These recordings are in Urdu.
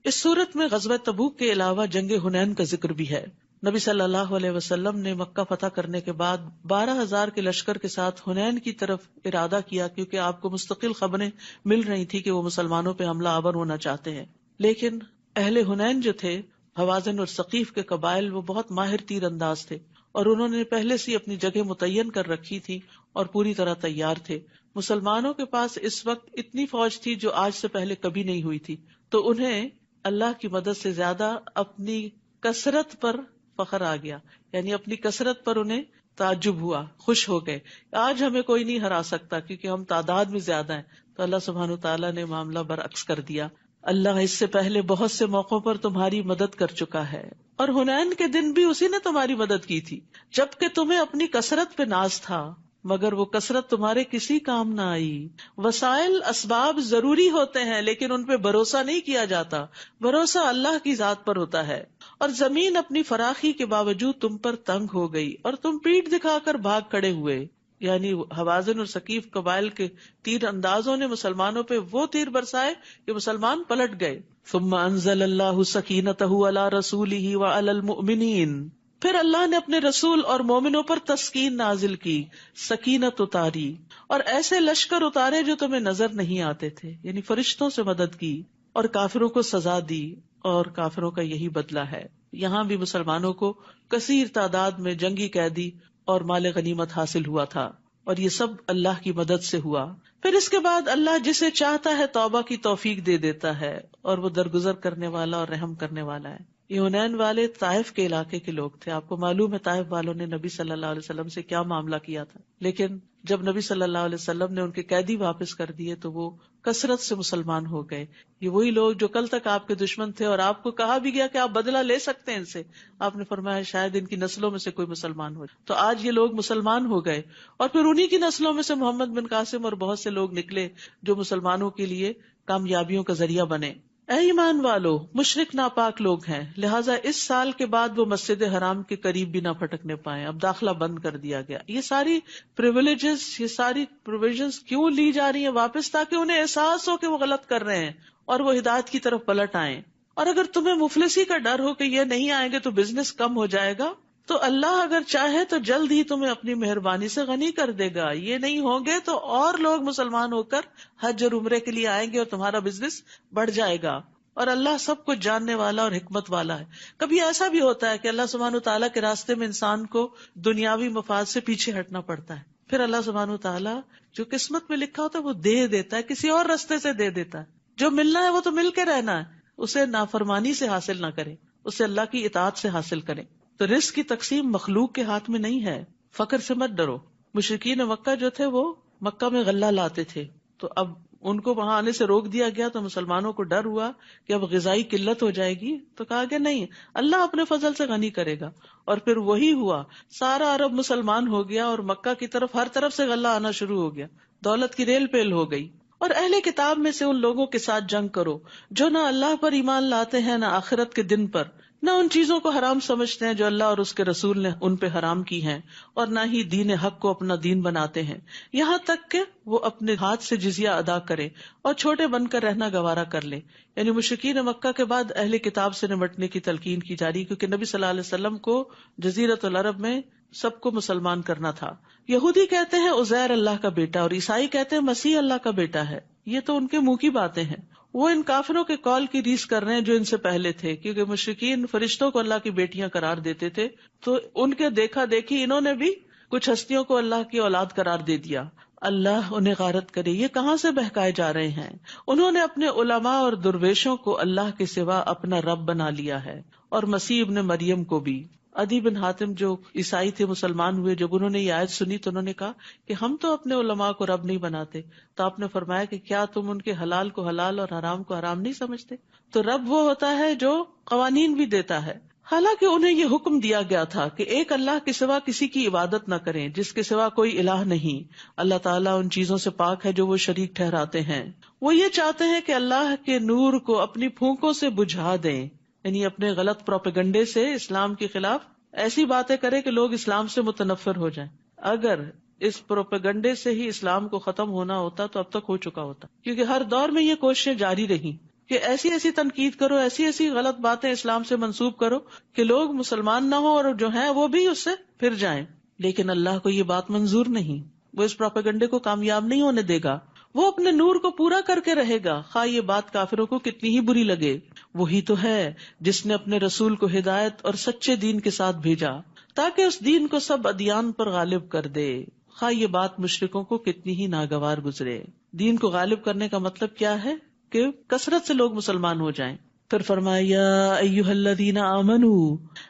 اس صورت میں غزوہ تبوک کے علاوہ جنگ حنین کا ذکر بھی ہے۔ نبی صلی اللہ علیہ وسلم نے مکہ فتح کرنے کے بعد 12,000 کے لشکر کے ساتھ حنین کی طرف ارادہ کیا، کیونکہ آپ کو مستقل خبریں مل رہی تھی کہ وہ مسلمانوں پہ حملہ آور ہونا چاہتے ہیں۔ لیکن اہل حنین جو تھے، حوازن اور ثقیف کے قبائل، وہ بہت ماہر تیر انداز تھے اور انہوں نے پہلے سے اپنی جگہ متعین کر رکھی تھی اور پوری طرح تیار تھے۔ مسلمانوں کے پاس اس وقت اتنی فوج تھی جو آج سے پہلے کبھی نہیں ہوئی تھی، تو انہیں اللہ کی مدد سے زیادہ اپنی کثرت پر فخر آ گیا، یعنی اپنی کثرت پر انہیں تعجب ہوا، خوش ہو گئے۔ آج ہمیں کوئی نہیں ہرا سکتا کیونکہ ہم تعداد میں زیادہ ہیں۔ تو اللہ سبحانہ وتعالیٰ نے معاملہ برعکس کر دیا۔ اللہ اس سے پہلے بہت سے موقعوں پر تمہاری مدد کر چکا ہے، اور حنین کے دن بھی اسی نے تمہاری مدد کی تھی، جبکہ تمہیں اپنی کثرت پہ ناز تھا، مگر وہ کثرت تمہارے کسی کام نہ آئی۔ وسائل اسباب ضروری ہوتے ہیں لیکن ان پہ بھروسہ نہیں کیا جاتا، بھروسہ اللہ کی ذات پر ہوتا ہے۔ اور زمین اپنی فراخی کے باوجود تم پر تنگ ہو گئی اور تم پیٹھ دکھا کر بھاگ کھڑے ہوئے، یعنی حوازن اور ثقیف قبائل کے تیر اندازوں نے مسلمانوں پہ وہ تیر برسائے کہ مسلمان پلٹ گئے۔ ثم انزل اللہ سکینتہ علی رسولہ وعلی المؤمنین، پھر اللہ نے اپنے رسول اور مومنوں پر تسکین نازل کی، سکینت اتاری، اور ایسے لشکر اتارے جو تمہیں نظر نہیں آتے تھے، یعنی فرشتوں سے مدد کی، اور کافروں کو سزا دی، اور کافروں کا یہی بدلہ ہے۔ یہاں بھی مسلمانوں کو کثیر تعداد میں جنگی قیدی اور مال غنیمت حاصل ہوا تھا، اور یہ سب اللہ کی مدد سے ہوا۔ پھر اس کے بعد اللہ جسے چاہتا ہے توبہ کی توفیق دے دیتا ہے، اور وہ درگزر کرنے والا اور رحم کرنے والا ہے۔ یہ حنین والے طائف کے علاقے کے لوگ تھے۔ آپ کو معلوم ہے طائف والوں نے نبی صلی اللہ علیہ وسلم سے کیا معاملہ کیا تھا، لیکن جب نبی صلی اللہ علیہ وسلم نے ان کے قیدی واپس کر دیے تو وہ کثرت سے مسلمان ہو گئے۔ یہ وہی لوگ جو کل تک آپ کے دشمن تھے، اور آپ کو کہا بھی گیا کہ آپ بدلہ لے سکتے ہیں ان سے، آپ نے فرمایا شاید ان کی نسلوں میں سے کوئی مسلمان ہو، تو آج یہ لوگ مسلمان ہو گئے، اور پھر انہی کی نسلوں میں سے محمد بن قاسم اور بہت سے لوگ نکلے جو مسلمانوں کے لیے کامیابیوں کا ذریعہ بنے۔ اے ایمان والو، مشرک ناپاک لوگ ہیں، لہٰذا اس سال کے بعد وہ مسجد حرام کے قریب بھی نہ پھٹکنے پائیں۔ اب داخلہ بند کر دیا گیا۔ یہ ساری پریویلیجز، یہ ساری پروویژنز کیوں لی جا رہی ہیں واپس؟ تاکہ انہیں احساس ہو کہ وہ غلط کر رہے ہیں اور وہ ہدایت کی طرف پلٹ آئیں۔ اور اگر تمہیں مفلسی کا ڈر ہو کہ یہ نہیں آئیں گے تو بزنس کم ہو جائے گا، تو اللہ اگر چاہے تو جلد ہی تمہیں اپنی مہربانی سے غنی کر دے گا۔ یہ نہیں ہوں گے تو اور لوگ مسلمان ہو کر حج اور عمرے کے لیے آئیں گے اور تمہارا بزنس بڑھ جائے گا، اور اللہ سب کچھ جاننے والا اور حکمت والا ہے۔ کبھی ایسا بھی ہوتا ہے کہ اللہ سبحانہ وتعالیٰ کے راستے میں انسان کو دنیاوی مفاد سے پیچھے ہٹنا پڑتا ہے، پھر اللہ سبحانہ وتعالیٰ جو قسمت میں لکھا ہوتا ہے وہ دے دیتا ہے، کسی اور راستے سے دے دیتا ہے۔ جو ملنا ہے وہ تو مل کے رہنا ہے، اسے نافرمانی سے حاصل نہ کرے، اسے اللہ کی اطاعت سے حاصل کرے۔ تو رزق کی تقسیم مخلوق کے ہاتھ میں نہیں ہے۔ فقر سے مت ڈرو۔ مشرکین مکہ جو تھے وہ مکہ میں غلہ لاتے تھے، تو اب ان کو وہاں آنے سے روک دیا گیا، تو مسلمانوں کو ڈر ہوا کہ اب غذائی قلت ہو جائے گی، تو کہا کہ نہیں، اللہ اپنے فضل سے غنی کرے گا۔ اور پھر وہی ہوا، سارا عرب مسلمان ہو گیا اور مکہ کی طرف ہر طرف سے غلہ آنا شروع ہو گیا، دولت کی ریل پیل ہو گئی۔ اور اہل کتاب میں سے ان لوگوں کے ساتھ جنگ کرو جو نہ اللہ پر ایمان لاتے ہیں، نہ آخرت کے دن پر، نہ ان چیزوں کو حرام سمجھتے ہیں جو اللہ اور اس کے رسول نے ان پہ حرام کی ہیں، اور نہ ہی دین حق کو اپنا دین بناتے ہیں، یہاں تک کہ وہ اپنے ہاتھ سے جزیہ ادا کرے اور چھوٹے بن کر رہنا گوارا کر لے۔ یعنی مشرکین مکہ کے بعد اہل کتاب سے نمٹنے کی تلقین کی جا رہی، کیونکہ نبی صلی اللہ علیہ وسلم کو جزیرۃ العرب میں سب کو مسلمان کرنا تھا۔ یہودی کہتے ہیں عزیر اللہ کا بیٹا، اور عیسائی کہتے ہیں مسیح اللہ کا بیٹا ہے۔ یہ تو ان کے منہ کی باتیں ہیں، وہ ان کافروں کے قول کی ریس کر رہے ہیں جو ان سے پہلے تھے، کیونکہ مشرکین فرشتوں کو اللہ کی بیٹیاں قرار دیتے تھے، تو ان کے دیکھا دیکھی انہوں نے بھی کچھ ہستیوں کو اللہ کی اولاد قرار دے دیا۔ اللہ انہیں غارت کرے، یہ کہاں سے بہکائے جا رہے ہیں؟ انہوں نے اپنے علماء اور درویشوں کو اللہ کے سوا اپنا رب بنا لیا ہے، اور مسیح ابن مریم کو بھی۔ عدی بن حاتم جو عیسائی تھے، مسلمان ہوئے، جب انہوں نے یہ آیت سنی تو انہوں نے کہا کہ ہم تو اپنے علماء کو رب نہیں بناتے۔ تو آپ نے فرمایا کہ کیا تم ان کے حلال کو حلال اور حرام کو حرام نہیں سمجھتے؟ تو رب وہ ہوتا ہے جو قوانین بھی دیتا ہے۔ حالانکہ انہیں یہ حکم دیا گیا تھا کہ ایک اللہ کے سوا کسی کی عبادت نہ کریں، جس کے سوا کوئی الہ نہیں۔ اللہ تعالیٰ ان چیزوں سے پاک ہے جو وہ شریک ٹھہراتے ہیں۔ وہ یہ چاہتے ہیں کہ اللہ کے نور کو اپنی پھونکوں سے بجھا دیں، یعنی اپنے غلط پروپیگنڈے سے اسلام کے خلاف ایسی باتیں کرے کہ لوگ اسلام سے متنفر ہو جائیں۔ اگر اس پروپیگنڈے سے ہی اسلام کو ختم ہونا ہوتا تو اب تک ہو چکا ہوتا، کیونکہ ہر دور میں یہ کوششیں جاری رہی کہ ایسی ایسی تنقید کرو، ایسی ایسی غلط باتیں اسلام سے منسوب کرو کہ لوگ مسلمان نہ ہو اور جو ہیں وہ بھی اس سے پھر جائیں. لیکن اللہ کو یہ بات منظور نہیں، وہ اس پروپیگنڈے کو کامیاب نہیں ہونے دے گا. وہ اپنے نور کو پورا کر کے رہے گا، خواہ یہ بات کافروں کو کتنی ہی بری لگے. وہی تو ہے جس نے اپنے رسول کو ہدایت اور سچے دین کے ساتھ بھیجا تاکہ اس دین کو سب ادیان پر غالب کر دے، خواہ یہ بات مشرکوں کو کتنی ہی ناگوار گزرے. دین کو غالب کرنے کا مطلب کیا ہے؟ کہ کثرت سے لوگ مسلمان ہو جائیں. پھر فرمایا یا ایھا الذین آمنو،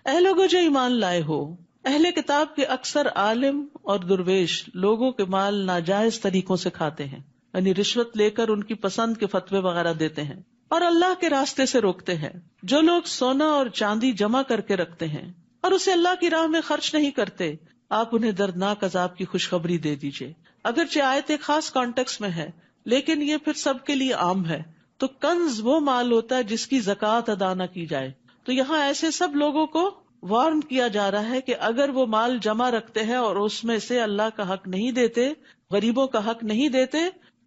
اے لوگو جو ایمان لائے ہو. اہل کتاب کے اکثر عالم اور درویش لوگوں کے مال ناجائز طریقوں سے کھاتے ہیں، یعنی رشوت لے کر ان کی پسند کے فتوے وغیرہ دیتے ہیں اور اللہ کے راستے سے روکتے ہیں. جو لوگ سونا اور چاندی جمع کر کے رکھتے ہیں اور اسے اللہ کی راہ میں خرچ نہیں کرتے، آپ انہیں دردناک عذاب کی خوشخبری دے دیجئے. اگرچہ آیت ایک خاص کانٹیکس میں ہے لیکن یہ پھر سب کے لیے عام ہے. تو کنز وہ مال ہوتا ہے جس کی زکوٰۃ ادا نہ کی جائے. تو یہاں ایسے سب لوگوں کو وارن کیا جا رہا ہے کہ اگر وہ مال جمع رکھتے ہیں اور اس میں سے اللہ کا حق نہیں دیتے، غریبوں کا حق نہیں دیتے،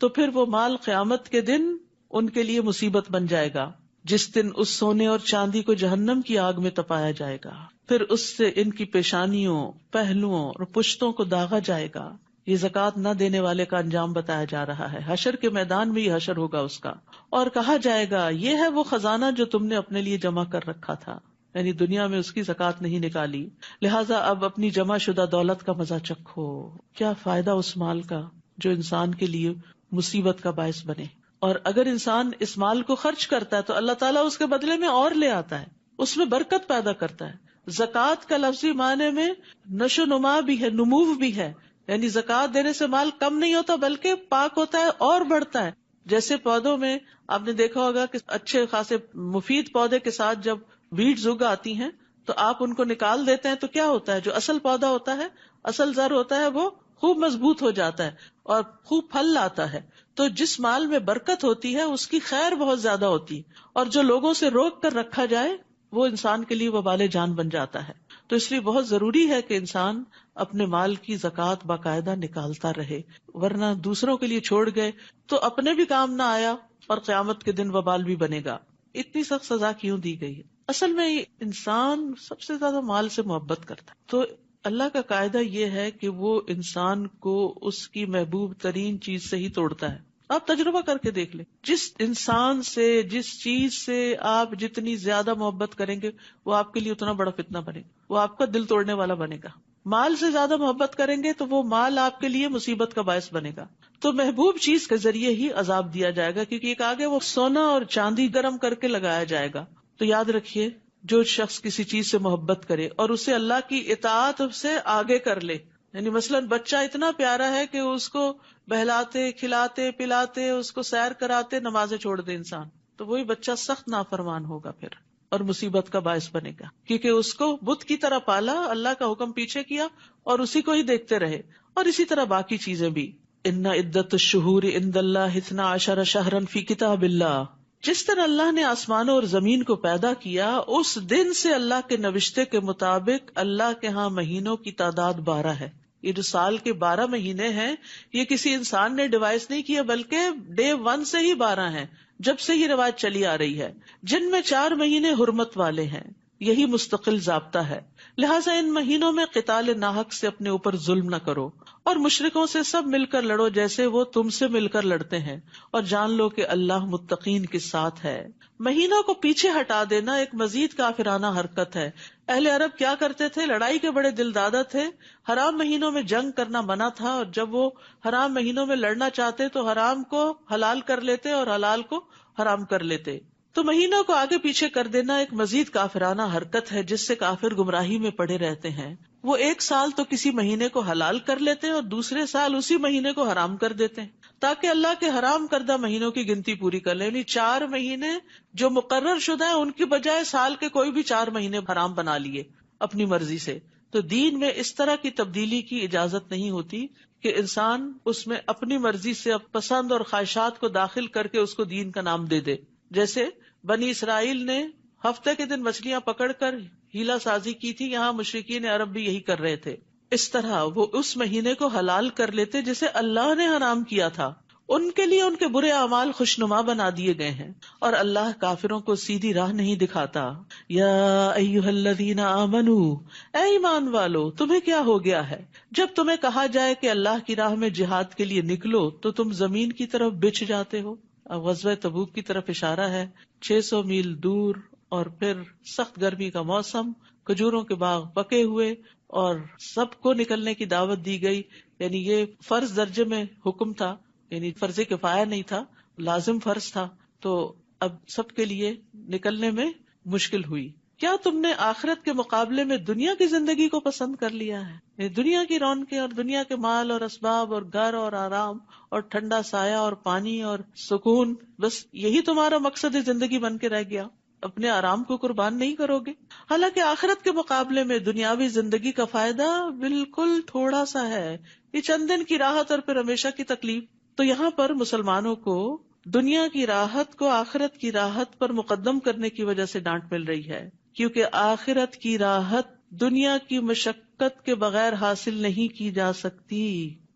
تو پھر وہ مال قیامت کے دن ان کے لیے مصیبت بن جائے گا، جس دن اس سونے اور چاندی کو جہنم کی آگ میں تپایا جائے گا، پھر اس سے ان کی پیشانیوں، پہلوؤں اور پشتوں کو داغا جائے گا. یہ زکوٰۃ نہ دینے والے کا انجام بتایا جا رہا ہے. حشر کے میدان میں یہ حشر ہوگا اس کا، اور کہا جائے گا یہ ہے وہ خزانہ جو تم نے اپنے لیے جمع کر رکھا تھا، یعنی دنیا میں اس کی زکوٰۃ نہیں نکالی، لہٰذا اب اپنی جمع شدہ دولت کا مزہ چکھو. کیا فائدہ اس مال کا جو انسان کے لیے مصیبت کا باعث بنے. اور اگر انسان اس مال کو خرچ کرتا ہے تو اللہ تعالیٰ اس کے بدلے میں اور لے آتا ہے، اس میں برکت پیدا کرتا ہے. زکوٰۃ کا لفظی معنی میں نشو نما بھی ہے، نمو بھی ہے، یعنی زکوٰۃ دینے سے مال کم نہیں ہوتا بلکہ پاک ہوتا ہے اور بڑھتا ہے. جیسے پودوں میں آپ نے دیکھا ہوگا کہ اچھے خاصے مفید پودے کے ساتھ جب ویڈز اگ آتی ہیں تو آپ ان کو نکال دیتے ہیں تو کیا ہوتا ہے؟ جو اصل پودا ہوتا ہے، اصل زر ہوتا ہے، وہ خوب مضبوط ہو جاتا ہے اور خوب پھل لاتا ہے. تو جس مال میں برکت ہوتی ہے اس کی خیر بہت زیادہ ہوتی ہے، اور جو لوگوں سے روک کر رکھا جائے وہ انسان کے لیے وبال جان بن جاتا ہے. تو اس لیے بہت ضروری ہے کہ انسان اپنے مال کی زکوٰۃ باقاعدہ نکالتا رہے، ورنہ دوسروں کے لیے چھوڑ گئے تو اپنے بھی کام نہ آیا اور قیامت کے دن وبال بھی بنے گا. اتنی سخت سزا کیوں دی گئی ہے؟ اصل میں انسان سب سے زیادہ مال سے محبت کرتا ہے. تو اللہ کا قاعدہ یہ ہے کہ وہ انسان کو اس کی محبوب ترین چیز سے ہی توڑتا ہے. آپ تجربہ کر کے دیکھ لیں، جس انسان سے، جس چیز سے آپ جتنی زیادہ محبت کریں گے وہ آپ کے لیے اتنا بڑا فتنہ بنے گا، وہ آپ کا دل توڑنے والا بنے گا. مال سے زیادہ محبت کریں گے تو وہ مال آپ کے لیے مصیبت کا باعث بنے گا. تو محبوب چیز کے ذریعے ہی عذاب دیا جائے گا، کیونکہ ایک آگے وہ سونا اور چاندی گرم کر کے لگایا جائے گا. تو یاد رکھیے، جو شخص کسی چیز سے محبت کرے اور اسے اللہ کی اطاعت سے آگے کر لے، یعنی مثلاً بچہ اتنا پیارا ہے کہ اس کو بہلاتے، کھلاتے، پلاتے، اس کو سیر کراتے، نمازیں چھوڑ دے انسان، تو وہی بچہ سخت نافرمان ہوگا پھر اور مصیبت کا باعث بنے گا، کیونکہ اس کو بت کی طرح پالا، اللہ کا حکم پیچھے کیا اور اسی کو ہی دیکھتے رہے. اور اسی طرح باقی چیزیں بھی. ان عدت الشہور عند اللہ 12 شہرا فی کتاب اللہ، جس طرح اللہ نے آسمانوں اور زمین کو پیدا کیا اس دن سے اللہ کے نوشتے کے مطابق اللہ کے ہاں مہینوں کی تعداد 12 ہے. یہ جو سال کے 12 مہینے ہیں یہ کسی انسان نے ڈیوائس نہیں کیا، بلکہ ڈے 1 سے ہی 12 ہیں، جب سے ہی روایت چلی آ رہی ہے، جن میں 4 مہینے حرمت والے ہیں. یہی مستقل ضابطہ ہے. لہٰذا ان مہینوں میں قتال ناحق سے اپنے اوپر ظلم نہ کرو اور مشرکوں سے سب مل کر لڑو جیسے وہ تم سے مل کر لڑتے ہیں، اور جان لو کہ اللہ متقین کے ساتھ ہے. مہینوں کو پیچھے ہٹا دینا ایک مزید کافرانہ حرکت ہے. اہل عرب کیا کرتے تھے؟ لڑائی کے بڑے دل دادا تھے. حرام مہینوں میں جنگ کرنا منع تھا، اور جب وہ حرام مہینوں میں لڑنا چاہتے تو حرام کو حلال کر لیتے اور حلال کو حرام کر لیتے. تو مہینوں کو آگے پیچھے کر دینا ایک مزید کافرانہ حرکت ہے جس سے کافر گمراہی میں پڑے رہتے ہیں. وہ ایک سال تو کسی مہینے کو حلال کر لیتے ہیں اور دوسرے سال اسی مہینے کو حرام کر دیتے ہیں تاکہ اللہ کے حرام کردہ مہینوں کی گنتی پوری کر لیں. یعنی 4 مہینے جو مقرر شدہ ہیں ان کی بجائے سال کے کوئی بھی 4 مہینے حرام بنا لیے اپنی مرضی سے. تو دین میں اس طرح کی تبدیلی کی اجازت نہیں ہوتی کہ انسان اس میں اپنی مرضی سے پسند اور خواہشات کو داخل کر کے اس کو دین کا نام دے دے. جیسے بنی اسرائیل نے ہفتے کے دن مچھلیاں پکڑ کر ہیلا سازی کی تھی، یہاں مشرکین عرب بھی یہی کر رہے تھے. اس طرح وہ اس مہینے کو حلال کر لیتے جسے اللہ نے حرام کیا تھا، ان کے لیے ان کے برے اعمال خوشنما بنا دیے گئے ہیں، اور اللہ کافروں کو سیدھی راہ نہیں دکھاتا۔ یا ایھا الذین آمنوا، اے ایمان والو تمہیں کیا ہو گیا ہے؟ جب تمہیں کہا جائے کہ اللہ کی راہ میں جہاد کے لیے نکلو تو تم زمین کی طرف بچھ جاتے ہو۔ اب غزوہ تبوک کی طرف اشارہ ہے، 600 میل دور، اور پھر سخت گرمی کا موسم، کھجوروں کے باغ پکے ہوئے، اور سب کو نکلنے کی دعوت دی گئی۔ یعنی یہ فرض درجے میں حکم تھا، یعنی فرض کفایہ نہیں تھا، لازم فرض تھا۔ تو اب سب کے لیے نکلنے میں مشکل ہوئی۔ کیا تم نے آخرت کے مقابلے میں دنیا کی زندگی کو پسند کر لیا ہے؟ دنیا کی رونقیں اور دنیا کے مال اور اسباب اور گھر اور آرام اور ٹھنڈا سایہ اور پانی اور سکون، بس یہی تمہارا مقصد زندگی بن کے رہ گیا؟ اپنے آرام کو قربان نہیں کرو گے؟ حالانکہ آخرت کے مقابلے میں دنیاوی زندگی کا فائدہ بالکل تھوڑا سا ہے، یہ چند دن کی راحت اور پھر ہمیشہ کی تکلیف۔ تو یہاں پر مسلمانوں کو دنیا کی راحت کو آخرت کی راحت پر مقدم کرنے کی وجہ سے ڈانٹ مل رہی ہے، کیونکہ آخرت کی راحت دنیا کی مشقت کے بغیر حاصل نہیں کی جا سکتی۔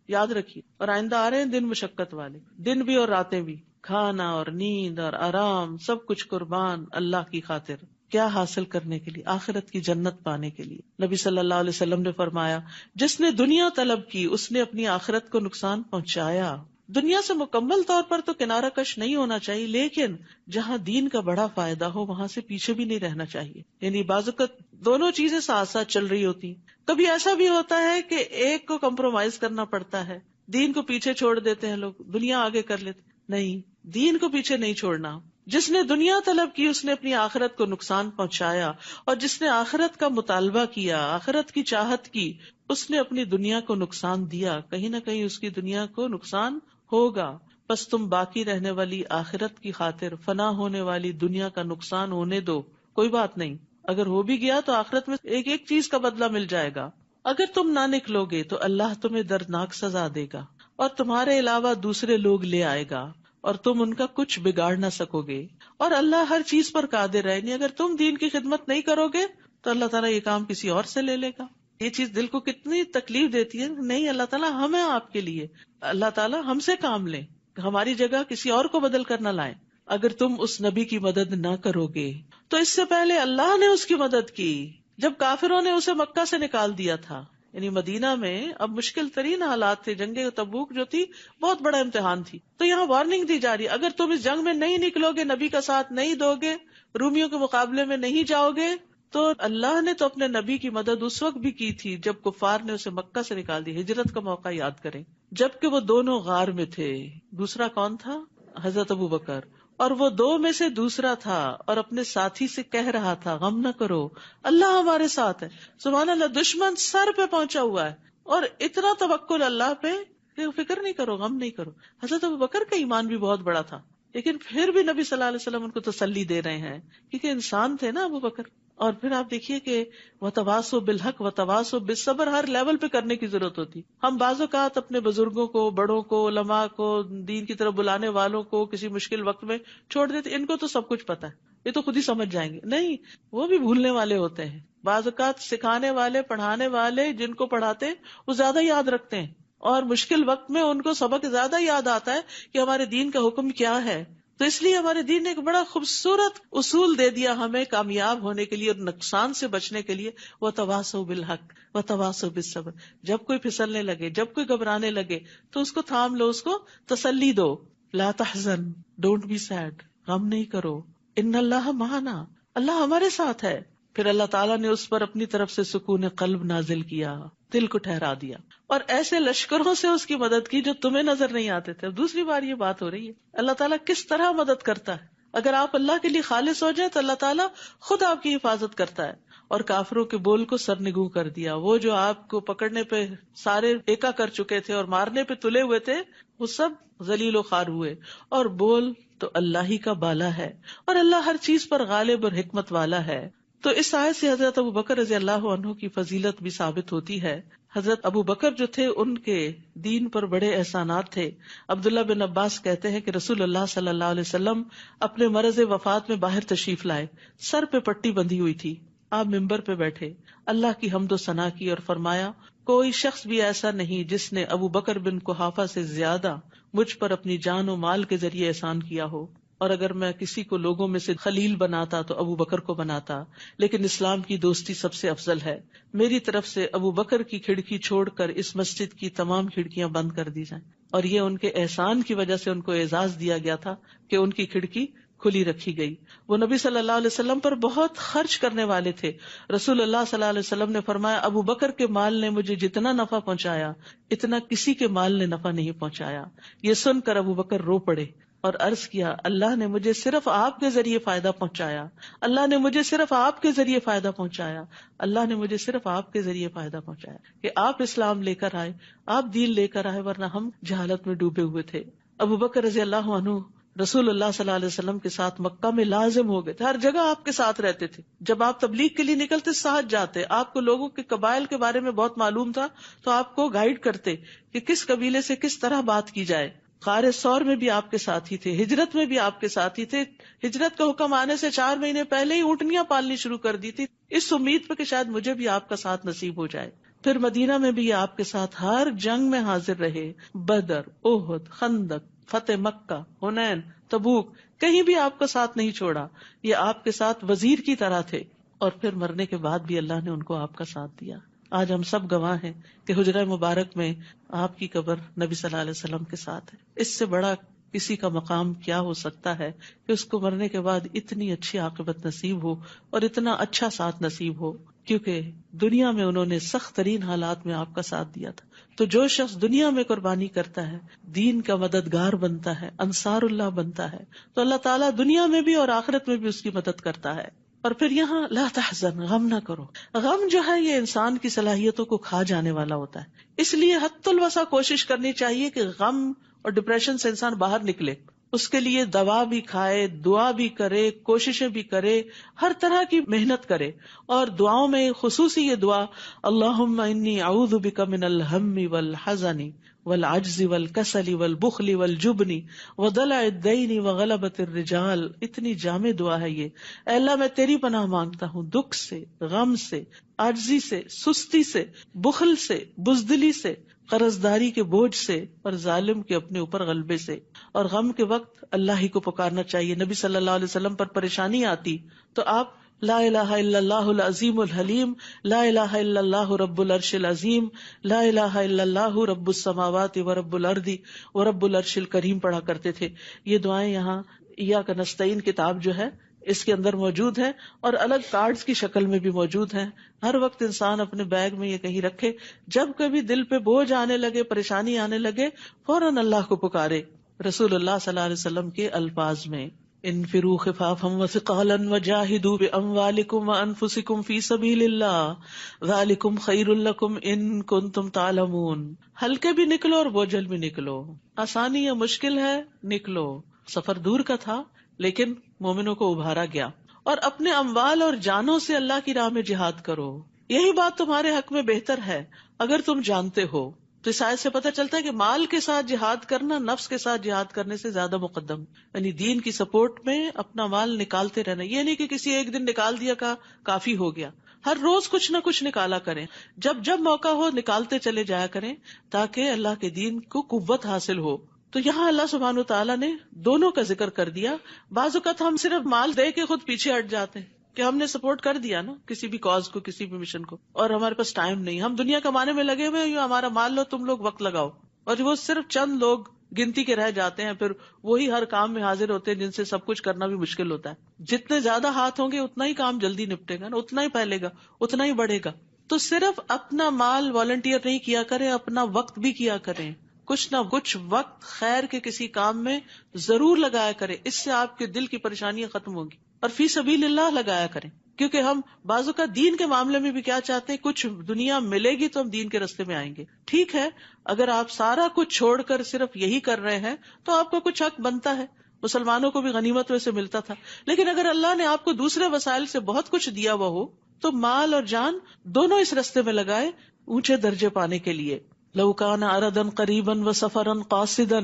یاد رکھیے، اور آئندہ آ رہے ہیں دن مشقت والے، دن بھی اور راتیں بھی، کھانا اور نیند اور آرام سب کچھ قربان اللہ کی خاطر۔ کیا حاصل کرنے کے لیے؟ آخرت کی جنت پانے کے لیے۔ نبی صلی اللہ علیہ وسلم نے فرمایا، جس نے دنیا طلب کی اس نے اپنی آخرت کو نقصان پہنچایا۔ دنیا سے مکمل طور پر تو کنارہ کش نہیں ہونا چاہیے، لیکن جہاں دین کا بڑا فائدہ ہو وہاں سے پیچھے بھی نہیں رہنا چاہیے۔ یعنی بعض اوقات دونوں چیزیں ساتھ ساتھ چل رہی ہوتی، کبھی ایسا بھی ہوتا ہے کہ ایک کو کمپرومائز کرنا پڑتا ہے، دین کو پیچھے چھوڑ دیتے ہیں لوگ، دنیا آگے کر لیتے۔ نہیں، دین کو پیچھے نہیں چھوڑنا۔ جس نے دنیا طلب کی اس نے اپنی آخرت کو نقصان پہنچایا، اور جس نے آخرت کا مطالبہ کیا، آخرت کی چاہت کی، اس نے اپنی دنیا کو نقصان دیا۔ کہیں نہ کہیں اس کی دنیا کو نقصان ہوگا۔ بس تم باقی رہنے والی آخرت کی خاطر فنا ہونے والی دنیا کا نقصان ہونے دو، کوئی بات نہیں، اگر ہو بھی گیا تو آخرت میں ایک ایک چیز کا بدلہ مل جائے گا۔ اگر تم نہ نکلو گے تو اللہ تمہیں دردناک سزا دے گا، اور تمہارے علاوہ دوسرے لوگ لے آئے گا، اور تم ان کا کچھ بگاڑ نہ سکو گے، اور اللہ ہر چیز پر قادر ہے۔ اگر تم دین کی خدمت نہیں کرو گے تو اللہ تعالیٰ یہ کام کسی اور سے لے لے گا۔ یہ چیز دل کو کتنی تکلیف دیتی ہے۔ نہیں، اللہ تعالیٰ ہم ہیں آپ کے لیے، اللہ تعالیٰ ہم سے کام لیں، ہماری جگہ کسی اور کو بدل کر نہ لائیں۔ اگر تم اس نبی کی مدد نہ کرو گے تو اس سے پہلے اللہ نے اس کی مدد کی جب کافروں نے اسے مکہ سے نکال دیا تھا۔ یعنی مدینہ میں اب مشکل ترین حالات تھے، جنگ تبوک جو تھی بہت بڑا امتحان تھی، تو یہاں وارننگ دی جا رہی ہے، اگر تم اس جنگ میں نہیں نکلو گے، نبی کا ساتھ نہیں دو گے، رومیوں کے مقابلے میں نہیں جاؤ گے، تو اللہ نے تو اپنے نبی کی مدد اس وقت بھی کی تھی جب کفار نے اسے مکہ سے نکال دی۔ ہجرت کا موقع یاد کریں، جبکہ وہ دونوں غار میں تھے۔ دوسرا کون تھا؟ حضرت ابو بکر، اور وہ دو میں سے دوسرا تھا، اور اپنے ساتھی سے کہہ رہا تھا، غم نہ کرو، اللہ ہمارے ساتھ ہے۔ سبحان اللہ، دشمن سر پہ پہنچا ہوا ہے اور اتنا توکل اللہ پہ کہ فکر نہیں کرو، غم نہیں کرو۔ حضرت ابو بکر کا ایمان بھی بہت بڑا تھا، لیکن پھر بھی نبی صلی اللہ علیہ وسلم ان کو تسلی دے رہے ہیں، کیونکہ انسان تھے نا ابو بکر۔ اور پھر آپ دیکھیے کہ وتواصوا بالحق وتواصوا بالصبر ہر لیول پہ کرنے کی ضرورت ہوتی۔ ہم بعض اوقات اپنے بزرگوں کو، بڑوں کو، علماء کو، دین کی طرف بلانے والوں کو کسی مشکل وقت میں چھوڑ دیتے، ان کو تو سب کچھ پتا ہے، یہ تو خود ہی سمجھ جائیں گے۔ نہیں، وہ بھی بھولنے والے ہوتے ہیں۔ بعض اوقات سکھانے والے، پڑھانے والے جن کو پڑھاتے وہ زیادہ یاد رکھتے ہیں، اور مشکل وقت میں ان کو سبق زیادہ یاد آتا ہے کہ ہمارے دین کا حکم کیا ہے۔ تو اس لیے ہمارے دین نے ایک بڑا خوبصورت اصول دے دیا ہمیں کامیاب ہونے کے لیے اور نقصان سے بچنے کے لیے، وتواصوا بالحق وتواصوا بالصبر۔ جب کوئی پھسلنے لگے، جب کوئی گھبرانے لگے تو اس کو تھام لو، اس کو تسلی دو۔ لا تحزن، ڈونٹ بی سیڈ، غم نہیں کرو، ان اللہ معنا، اللہ ہمارے ساتھ ہے۔ پھر اللہ تعالیٰ نے اس پر اپنی طرف سے سکون قلب نازل کیا، دل کو ٹھہرا دیا، اور ایسے لشکروں سے اس کی مدد کی جو تمہیں نظر نہیں آتے تھے۔ اب دوسری بار یہ بات ہو رہی ہے، اللہ تعالیٰ کس طرح مدد کرتا ہے۔ اگر آپ اللہ کے لیے خالص ہو جائیں تو اللہ تعالیٰ خود آپ کی حفاظت کرتا ہے۔ اور کافروں کے بول کو سرنگوں کر دیا، وہ جو آپ کو پکڑنے پہ سارے ایکا کر چکے تھے اور مارنے پہ تلے ہوئے تھے، وہ سب ذلیل و خوار ہوئے۔ اور بول تو اللہ ہی کا بالا ہے، اور اللہ ہر چیز پر غالب اور حکمت والا ہے۔ تو اس آیت سے حضرت ابو بکر رضی اللہ عنہ کی فضیلت بھی ثابت ہوتی ہے۔ حضرت ابو بکر جو تھے ان کے دین پر بڑے احسانات تھے۔ عبداللہ بن عباس کہتے ہیں کہ رسول اللہ صلی اللہ علیہ وسلم اپنے مرض وفات میں باہر تشریف لائے، سر پہ پٹی بندھی ہوئی تھی، آپ ممبر پہ بیٹھے، اللہ کی حمد و ثنا کی اور فرمایا، کوئی شخص بھی ایسا نہیں جس نے ابو بکر بن قحافہ سے زیادہ مجھ پر اپنی جان و مال کے ذریعے احسان کیا ہو، اور اگر میں کسی کو لوگوں میں سے خلیل بناتا تو ابو بکر کو بناتا، لیکن اسلام کی دوستی سب سے افضل ہے۔ میری طرف سے ابو بکر کی کھڑکی چھوڑ کر اس مسجد کی تمام کھڑکیاں بند کر دی جائیں، اور یہ ان کے احسان کی وجہ سے ان کو اعزاز دیا گیا تھا کہ ان کی کھڑکی کھلی رکھی گئی۔ وہ نبی صلی اللہ علیہ وسلم پر بہت خرچ کرنے والے تھے۔ رسول اللہ صلی اللہ علیہ وسلم نے فرمایا، ابو بکر کے مال نے مجھے جتنا نفع پہنچایا اتنا کسی کے مال نے نفع نہیں پہنچایا۔ یہ سن کر ابو بکر رو پڑے اور عرض کیا، اللہ نے مجھے صرف آپ کے ذریعے فائدہ پہنچایا، اللہ نے مجھے صرف آپ کے ذریعے فائدہ پہنچایا، اللہ نے مجھے صرف آپ کے ذریعے فائدہ پہنچایا کہ آپ اسلام لے کر آئے، آپ دین لے کر آئے، ورنہ ہم جہالت میں ڈوبے ہوئے تھے۔ ابو بکر رضی اللہ عنہ رسول اللہ صلی اللہ علیہ وسلم کے ساتھ مکہ میں لازم ہو گئے تھے، ہر جگہ آپ کے ساتھ رہتے تھے۔ جب آپ تبلیغ کے لیے نکلتے ساتھ جاتے، آپ کو لوگوں کے قبائل کے بارے میں بہت معلوم تھا تو آپ کو گائیڈ کرتے کہ کس قبیلے سے کس طرح بات کی جائے۔ غار ثور میں بھی آپ کے ساتھ ہی تھے، ہجرت میں بھی آپ کے ساتھ ہی تھے۔ ہجرت کا حکم آنے سے 4 مہینے پہلے ہی اونٹنیاں پالنی شروع کر دی تھی، اس امید پہ کہ شاید مجھے بھی آپ کا ساتھ نصیب ہو جائے۔ پھر مدینہ میں بھی آپ کے ساتھ ہر جنگ میں حاضر رہے، بدر، احد، خندق، فتح مکہ، حنین، تبوک، کہیں بھی آپ کا ساتھ نہیں چھوڑا۔ یہ آپ کے ساتھ وزیر کی طرح تھے، اور پھر مرنے کے بعد بھی اللہ نے ان کو آپ کا ساتھ دیا۔ آج ہم سب گواہ ہیں کہ حجرہ مبارک میں آپ کی قبر نبی صلی اللہ علیہ وسلم کے ساتھ ہے۔ اس سے بڑا کسی کا مقام کیا ہو سکتا ہے کہ اس کو مرنے کے بعد اتنی اچھی عاقبت نصیب ہو اور اتنا اچھا ساتھ نصیب ہو، کیونکہ دنیا میں انہوں نے سخت ترین حالات میں آپ کا ساتھ دیا تھا۔ تو جو شخص دنیا میں قربانی کرتا ہے، دین کا مددگار بنتا ہے، انصار اللہ بنتا ہے، تو اللہ تعالیٰ دنیا میں بھی اور آخرت میں بھی اس کی مدد کرتا ہے۔ اور پھر یہاں لا تحزن، غم نہ کرو۔ غم جو ہے یہ انسان کی صلاحیتوں کو کھا جانے والا ہوتا ہے، اس لیے حد الوسع کوشش کرنی چاہیے کہ غم اور ڈپریشن سے انسان باہر نکلے۔ اس کے لیے دوا بھی کھائے، دعا بھی کرے، کوششیں بھی کرے، ہر طرح کی محنت کرے، اور دعاؤں میں خصوصی یہ دعا، اللہم انی اعوذ بک من الہم والحزن والعجز والکسل والبخل والجبن وضلع الدین وغلبۃ الرجال، اتنی جامع دعا ہے یہ۔ اے اللہ میں تیری پناہ مانگتا ہوں دکھ سے، غم سے، عاجزی سے، سستی سے، بخل سے، بزدلی سے، قرضداری کے بوجھ سے، اور ظالم کے اپنے اوپر غلبے سے۔ اور غم کے وقت اللہ ہی کو پکارنا چاہیے۔ نبی صلی اللہ علیہ وسلم پر پریشانی آتی تو آپ لا الہ الا اللہ العظیم الحلیم، لا الہ الا اللہ رب العرش العظیم، لا الہ الا اللہ رب السماوات ورب الارض ورب العرش الکریم پڑھا کرتے تھے۔ یہ دعائیں یہاں ایاک نستعین کتاب جو ہے اس کے اندر موجود ہے، اور الگ کارڈز کی شکل میں بھی موجود ہیں۔ ہر وقت انسان اپنے بیگ میں یہ کہیں رکھے، جب کبھی دل پہ بوجھ آنے لگے، پریشانی آنے لگے، فوراً اللہ کو پکارے۔ رسول اللہ صلی اللہ علیہ وسلم کے الفاظ میں، انفروا خفافا وثقالا وجاہدوا باموالکم وانفسکم فی سبیل اللہ ذالکم خیر لکم ان کنتم تعلمون۔ ہلکے بھی نکلو اور بوجھل بھی نکلو، آسانی یا مشکل ہے نکلو۔ سفر دور کا تھا لیکن مومنوں کو ابھارا گیا، اور اپنے اموال اور جانوں سے اللہ کی راہ میں جہاد کرو، یہی بات تمہارے حق میں بہتر ہے اگر تم جانتے ہو۔ تو اس آیت سے پتہ چلتا ہے کہ مال کے ساتھ جہاد کرنا نفس کے ساتھ جہاد کرنے سے زیادہ مقدم، یعنی دین کی سپورٹ میں اپنا مال نکالتے رہنا۔ یہ نہیں کہ کسی ایک دن نکال دیا کا کافی ہو گیا، ہر روز کچھ نہ کچھ نکالا کریں، جب جب موقع ہو نکالتے چلے جایا کریں تاکہ اللہ کے دین کو قوت حاصل ہو۔ تو یہاں اللہ سبحانہ وتعالیٰ نے دونوں کا ذکر کر دیا۔ بعض اوقات ہم صرف مال دے کے خود پیچھے ہٹ جاتے ہیں کہ ہم نے سپورٹ کر دیا نا کسی بھی کاز کو، کسی بھی مشن کو، اور ہمارے پاس ٹائم نہیں، ہم دنیا کمانے میں لگے ہوئے ہیں، ہمارا مال لو تم لوگ وقت لگاؤ، اور وہ صرف چند لوگ گنتی کے رہ جاتے ہیں، پھر وہی ہر کام میں حاضر ہوتے ہیں جن سے سب کچھ کرنا بھی مشکل ہوتا ہے۔ جتنے زیادہ ہاتھ ہوں گے اتنا ہی کام جلدی نپٹے گا نا، اتنا ہی پھیلے گا، اتنا ہی بڑھے گا۔ تو صرف اپنا مال والنٹیئر نہیں کیا کریں، اپنا وقت بھی کیا کریں، کچھ نہ کچھ وقت خیر کے کسی کام میں ضرور لگایا کریں، اس سے آپ کے دل کی پریشانیاں ختم ہوں گی۔ اور فی سبیل اللہ لگایا کریں، کیونکہ ہم بعضوں کا دین کے معاملے میں بھی کیا چاہتے ہیں، کچھ دنیا ملے گی تو ہم دین کے راستے میں آئیں گے۔ ٹھیک ہے، اگر آپ سارا کچھ چھوڑ کر صرف یہی کر رہے ہیں تو آپ کو کچھ حق بنتا ہے، مسلمانوں کو بھی غنیمت میں سے ملتا تھا، لیکن اگر اللہ نے آپ کو دوسرے وسائل سے بہت کچھ دیا ہوا ہو تو مال اور جان دونوں اس راستے میں لگائے اونچے درجے پانے کے لیے۔ لو کان عرضا قریبا وسفرا قاصدا،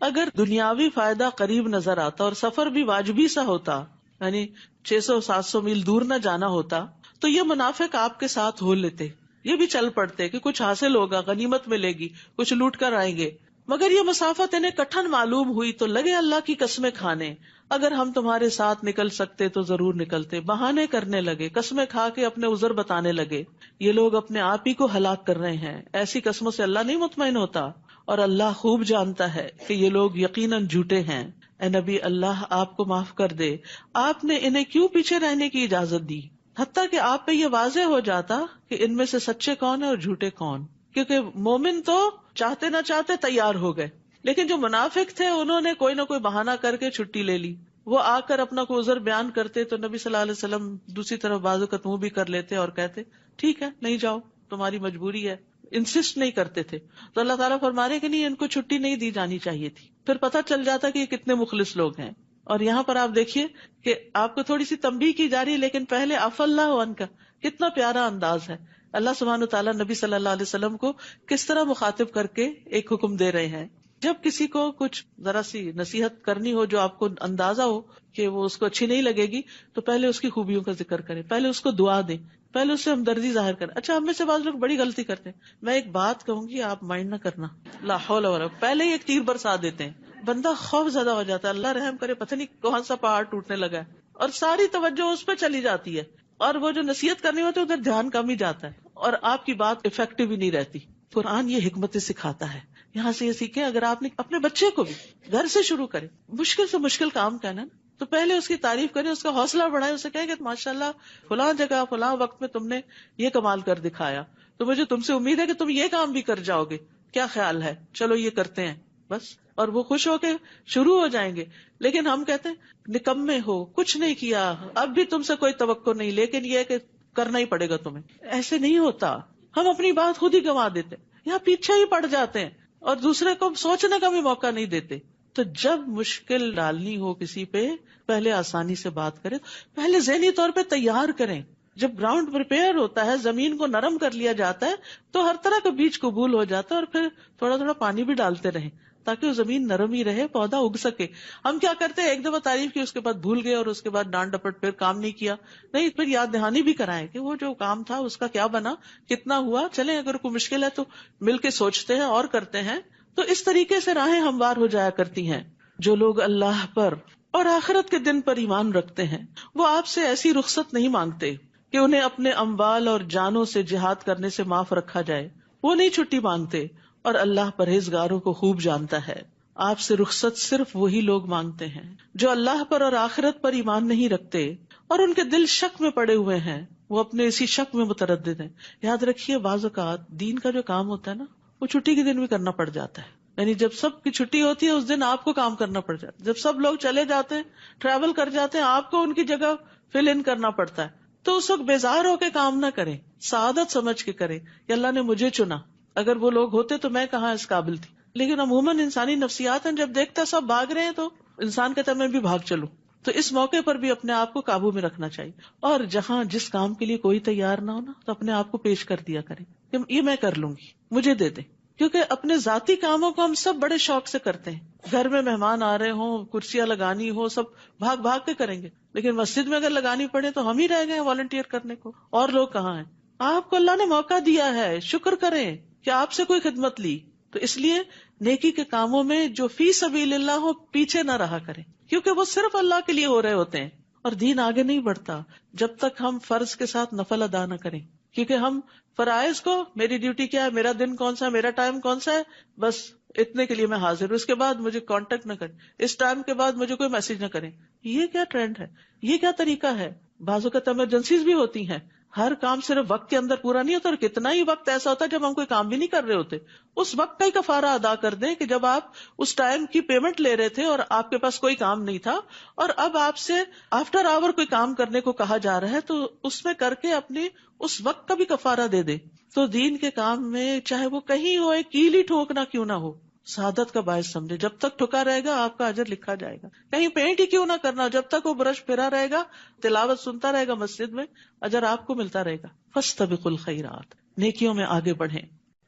اگر دنیاوی فائدہ قریب نظر آتا اور سفر بھی واجبی سا ہوتا، یعنی 600-700 میل دور نہ جانا ہوتا، تو یہ منافق آپ کے ساتھ ہو لیتے، یہ بھی چل پڑتے کہ کچھ حاصل ہوگا، غنیمت ملے گی، کچھ لوٹ کر آئیں گے. مگر یہ مسافت انہیں کٹھن معلوم ہوئی تو لگے اللہ کی قسمیں کھانے. اگر ہم تمہارے ساتھ نکل سکتے تو ضرور نکلتے. بہانے کرنے لگے، قسمیں کھا کے اپنے عذر بتانے لگے. یہ لوگ اپنے آپ ہی کو ہلاک کر رہے ہیں، ایسی قسموں سے اللہ نہیں مطمئن ہوتا، اور اللہ خوب جانتا ہے کہ یہ لوگ یقیناً جھوٹے ہیں. اے نبی، اللہ آپ کو معاف کر دے، آپ نے انہیں کیوں پیچھے رہنے کی اجازت دی؟ حتیٰ کہ آپ پہ یہ واضح ہو جاتا کہ ان میں سے سچے کون ہیں اور جھوٹے کون. کیونکہ مومن تو چاہتے نہ چاہتے تیار ہو گئے، لیکن جو منافق تھے انہوں نے کوئی نہ کوئی بہانہ کر کے چھٹی لے لی. وہ آ کر اپنا کوئی عذر بیان کرتے تو نبی صلی اللہ علیہ وسلم دوسری طرف بازو کا منہ بھی کر لیتے اور کہتے ٹھیک ہے نہیں جاؤ، تمہاری مجبوری ہے. انسسٹ نہیں کرتے تھے. تو اللہ تعالیٰ فرما رہے کہ نہیں، ان کو چھٹی نہیں دی جانی چاہیے تھی. پھر پتہ چل جاتا کہ یہ کتنے مخلص لوگ ہیں. اور یہاں پر آپ دیکھیے کہ آپ کو تھوڑی سی تنبیہ کی جا رہی ہے، لیکن پہلے عفا اللہ عنہ کا کتنا پیارا انداز ہے. اللہ سبحانہ وتعالیٰ نبی صلی اللہ علیہ وسلم کو کس طرح مخاطب کر کے ایک حکم دے رہے ہیں. جب کسی کو کچھ ذرا سی نصیحت کرنی ہو جو آپ کو اندازہ ہو کہ وہ اس کو اچھی نہیں لگے گی، تو پہلے اس کی خوبیوں کا ذکر کریں، پہلے اس کو دعا دیں، پہلے اس سے ہمدردی ظاہر کریں. اچھا، ہم میں سے بعض لوگ بڑی غلطی کرتے ہیں. میں ایک بات کہوں گی، آپ مائنڈ نہ کرنا، لا حول ولا، پہلے ہی ایک تیر برسا دیتے ہیں. بندہ خوف زدہ ہو جاتا ہے، اللہ رحم کرے، پتہ نہیں کون سا پہاڑ ٹوٹنے لگا ہے، اور ساری توجہ اس پہ چلی جاتی ہے، اور وہ جو نصیحت کرنی ہوتی ہے ادھر دھیان کم ہی جاتا ہے، اور آپ کی بات افیکٹو ہی نہیں رہتی. قرآن یہ حکمتیں سکھاتا ہے. یہاں سے یہ سیکھیں، اگر آپ نے اپنے بچے کو بھی گھر سے شروع کریں، مشکل سے مشکل کام کہنا تو پہلے اس کی تعریف کریں، اس کا حوصلہ بڑھائیں، اسے کہیں کہ ماشاءاللہ فلاں جگہ فلاں وقت میں تم نے یہ کمال کر دکھایا، تو مجھے تم سے امید ہے کہ تم یہ کام بھی کر جاؤ گے، کیا خیال ہے، چلو یہ کرتے ہیں بس. اور وہ خوش ہو کے شروع ہو جائیں گے. لیکن ہم کہتے ہیں نکمے ہو، کچھ نہیں کیا، اب بھی تم سے کوئی توقع نہیں، لیکن یہ کہ کرنا ہی پڑے گا تمہیں. ایسے نہیں ہوتا، ہم اپنی بات خود ہی گنوا دیتے یا پیچھے ہی پڑ جاتے ہیں اور دوسرے کو سوچنے کا بھی موقع نہیں دیتے. تو جب مشکل ڈالنی ہو کسی پہ، پہلے آسانی سے بات کریں، پہلے ذہنی طور پہ تیار کریں. جب گراؤنڈ پریپیئر ہوتا ہے، زمین کو نرم کر لیا جاتا ہے، تو ہر طرح کا بیج قبول ہو جاتا ہے. اور پھر تھوڑا تھوڑا پانی بھی ڈالتے رہیں تاکہ وہ زمین نرم ہی رہے، پودا اگ سکے. ہم کیا کرتے ہیں، ایک دفعہ تعریف کی، اس کے بعد بھول گئے، اور اس کے بعد ڈانٹ ڈپٹ، پھر کام نہیں کیا. نہیں، پھر یاد دہانی بھی کرائیں کہ وہ جو کام تھا اس کا کیا بنا، کتنا ہوا. چلیں، اگر کوئی مشکل ہے تو مل کے سوچتے ہیں اور کرتے ہیں. تو اس طریقے سے راہیں ہموار ہو جایا کرتی ہیں. جو لوگ اللہ پر اور آخرت کے دن پر ایمان رکھتے ہیں، وہ آپ سے ایسی رخصت نہیں مانگتے کہ انہیں اپنے اموال اور جانوں سے جہاد کرنے سے معاف رکھا جائے. وہ نہیں چھٹی مانگتے، اور اللہ پرہیزگاروں کو خوب جانتا ہے. آپ سے رخصت صرف وہی لوگ مانگتے ہیں جو اللہ پر اور آخرت پر ایمان نہیں رکھتے اور ان کے دل شک میں پڑے ہوئے ہیں، وہ اپنے اسی شک میں متردد ہیں. یاد رکھیے، بعض اوقات دین کا جو کام ہوتا ہے نا، وہ چھٹی کے دن بھی کرنا پڑ جاتا ہے. یعنی جب سب کی چھٹی ہوتی ہے اس دن آپ کو کام کرنا پڑ جاتا ہے. جب سب لوگ چلے جاتے ہیں، ٹریول کر جاتے ہیں، آپ کو ان کی جگہ فل ان کرنا پڑتا ہے. تو اس وقت بیزار ہو کے کام نہ کریں، سعادت سمجھ کے کریں کہ اللہ نے مجھے چنا، اگر وہ لوگ ہوتے تو میں کہاں اس قابل تھی. لیکن عموماً انسانی نفسیات ہیں، جب دیکھتا سب بھاگ رہے ہیں تو انسان کہتا ہے میں بھی بھاگ چلوں. تو اس موقع پر بھی اپنے آپ کو قابو میں رکھنا چاہیے. اور جہاں جس کام کے لیے کوئی تیار نہ ہونا تو اپنے آپ کو پیش کر دیا کریں کہ یہ میں کر لوں گی، مجھے دے دیں. کیونکہ اپنے ذاتی کاموں کو ہم سب بڑے شوق سے کرتے ہیں. گھر میں مہمان آ رہے ہوں، کرسیاں لگانی ہو، سب بھاگ بھاگ کے کریں گے. لیکن مسجد میں اگر لگانی پڑے تو ہم ہی رہ گئے والنٹیئر کرنے کو، اور لوگ کہاں ہیں. آپ کو اللہ نے موقع دیا ہے، شکر کریں کہ آپ سے کوئی خدمت لی. تو اس لیے نیکی کے کاموں میں جو فی سبیل اللہ ہو، پیچھے نہ رہا کریں، کیونکہ وہ صرف اللہ کے لیے ہو رہے ہوتے ہیں. اور دین آگے نہیں بڑھتا جب تک ہم فرض کے ساتھ نفل ادا نہ کریں. کیونکہ ہم فرائض کو، میری ڈیوٹی کیا ہے، میرا دن کون سا ہے، میرا ٹائم کون سا ہے، بس اتنے کے لیے میں حاضر ہوں، اس کے بعد مجھے کانٹیکٹ نہ کریں، اس ٹائم کے بعد مجھے کوئی میسج نہ کریں. یہ کیا ٹرینڈ ہے، یہ کیا طریقہ ہے. بعض اوقات ایمرجنسیز بھی ہوتی ہیں، ہر کام صرف وقت کے اندر پورا نہیں ہوتا. اور کتنا ہی وقت ایسا ہوتا ہے جب ہم کوئی کام بھی نہیں کر رہے ہوتے، اس وقت کا ہی کفارہ ادا کر دیں کہ جب آپ اس ٹائم کی پیمنٹ لے رہے تھے اور آپ کے پاس کوئی کام نہیں تھا، اور اب آپ سے آفٹر آور کوئی کام کرنے کو کہا جا رہا ہے، تو اس میں کر کے اپنی اس وقت کا بھی کفارہ دے دے. تو دین کے کام میں چاہے وہ کہیں ہو، ایک کیل ہی ٹھوکنا کیوں نہ ہو، سعادت کا باعث سمجھے. جب تک ٹھکا رہے گا آپ کا اجر لکھا جائے گا. کہیں پینٹ ہی کیوں نہ کرنا، جب تک وہ برش پھرا رہے گا، تلاوت سنتا رہے گا مسجد میں، اجر آپ کو ملتا رہے گا. فاستبقوا الخیرات، نیکیوں میں آگے بڑھیں.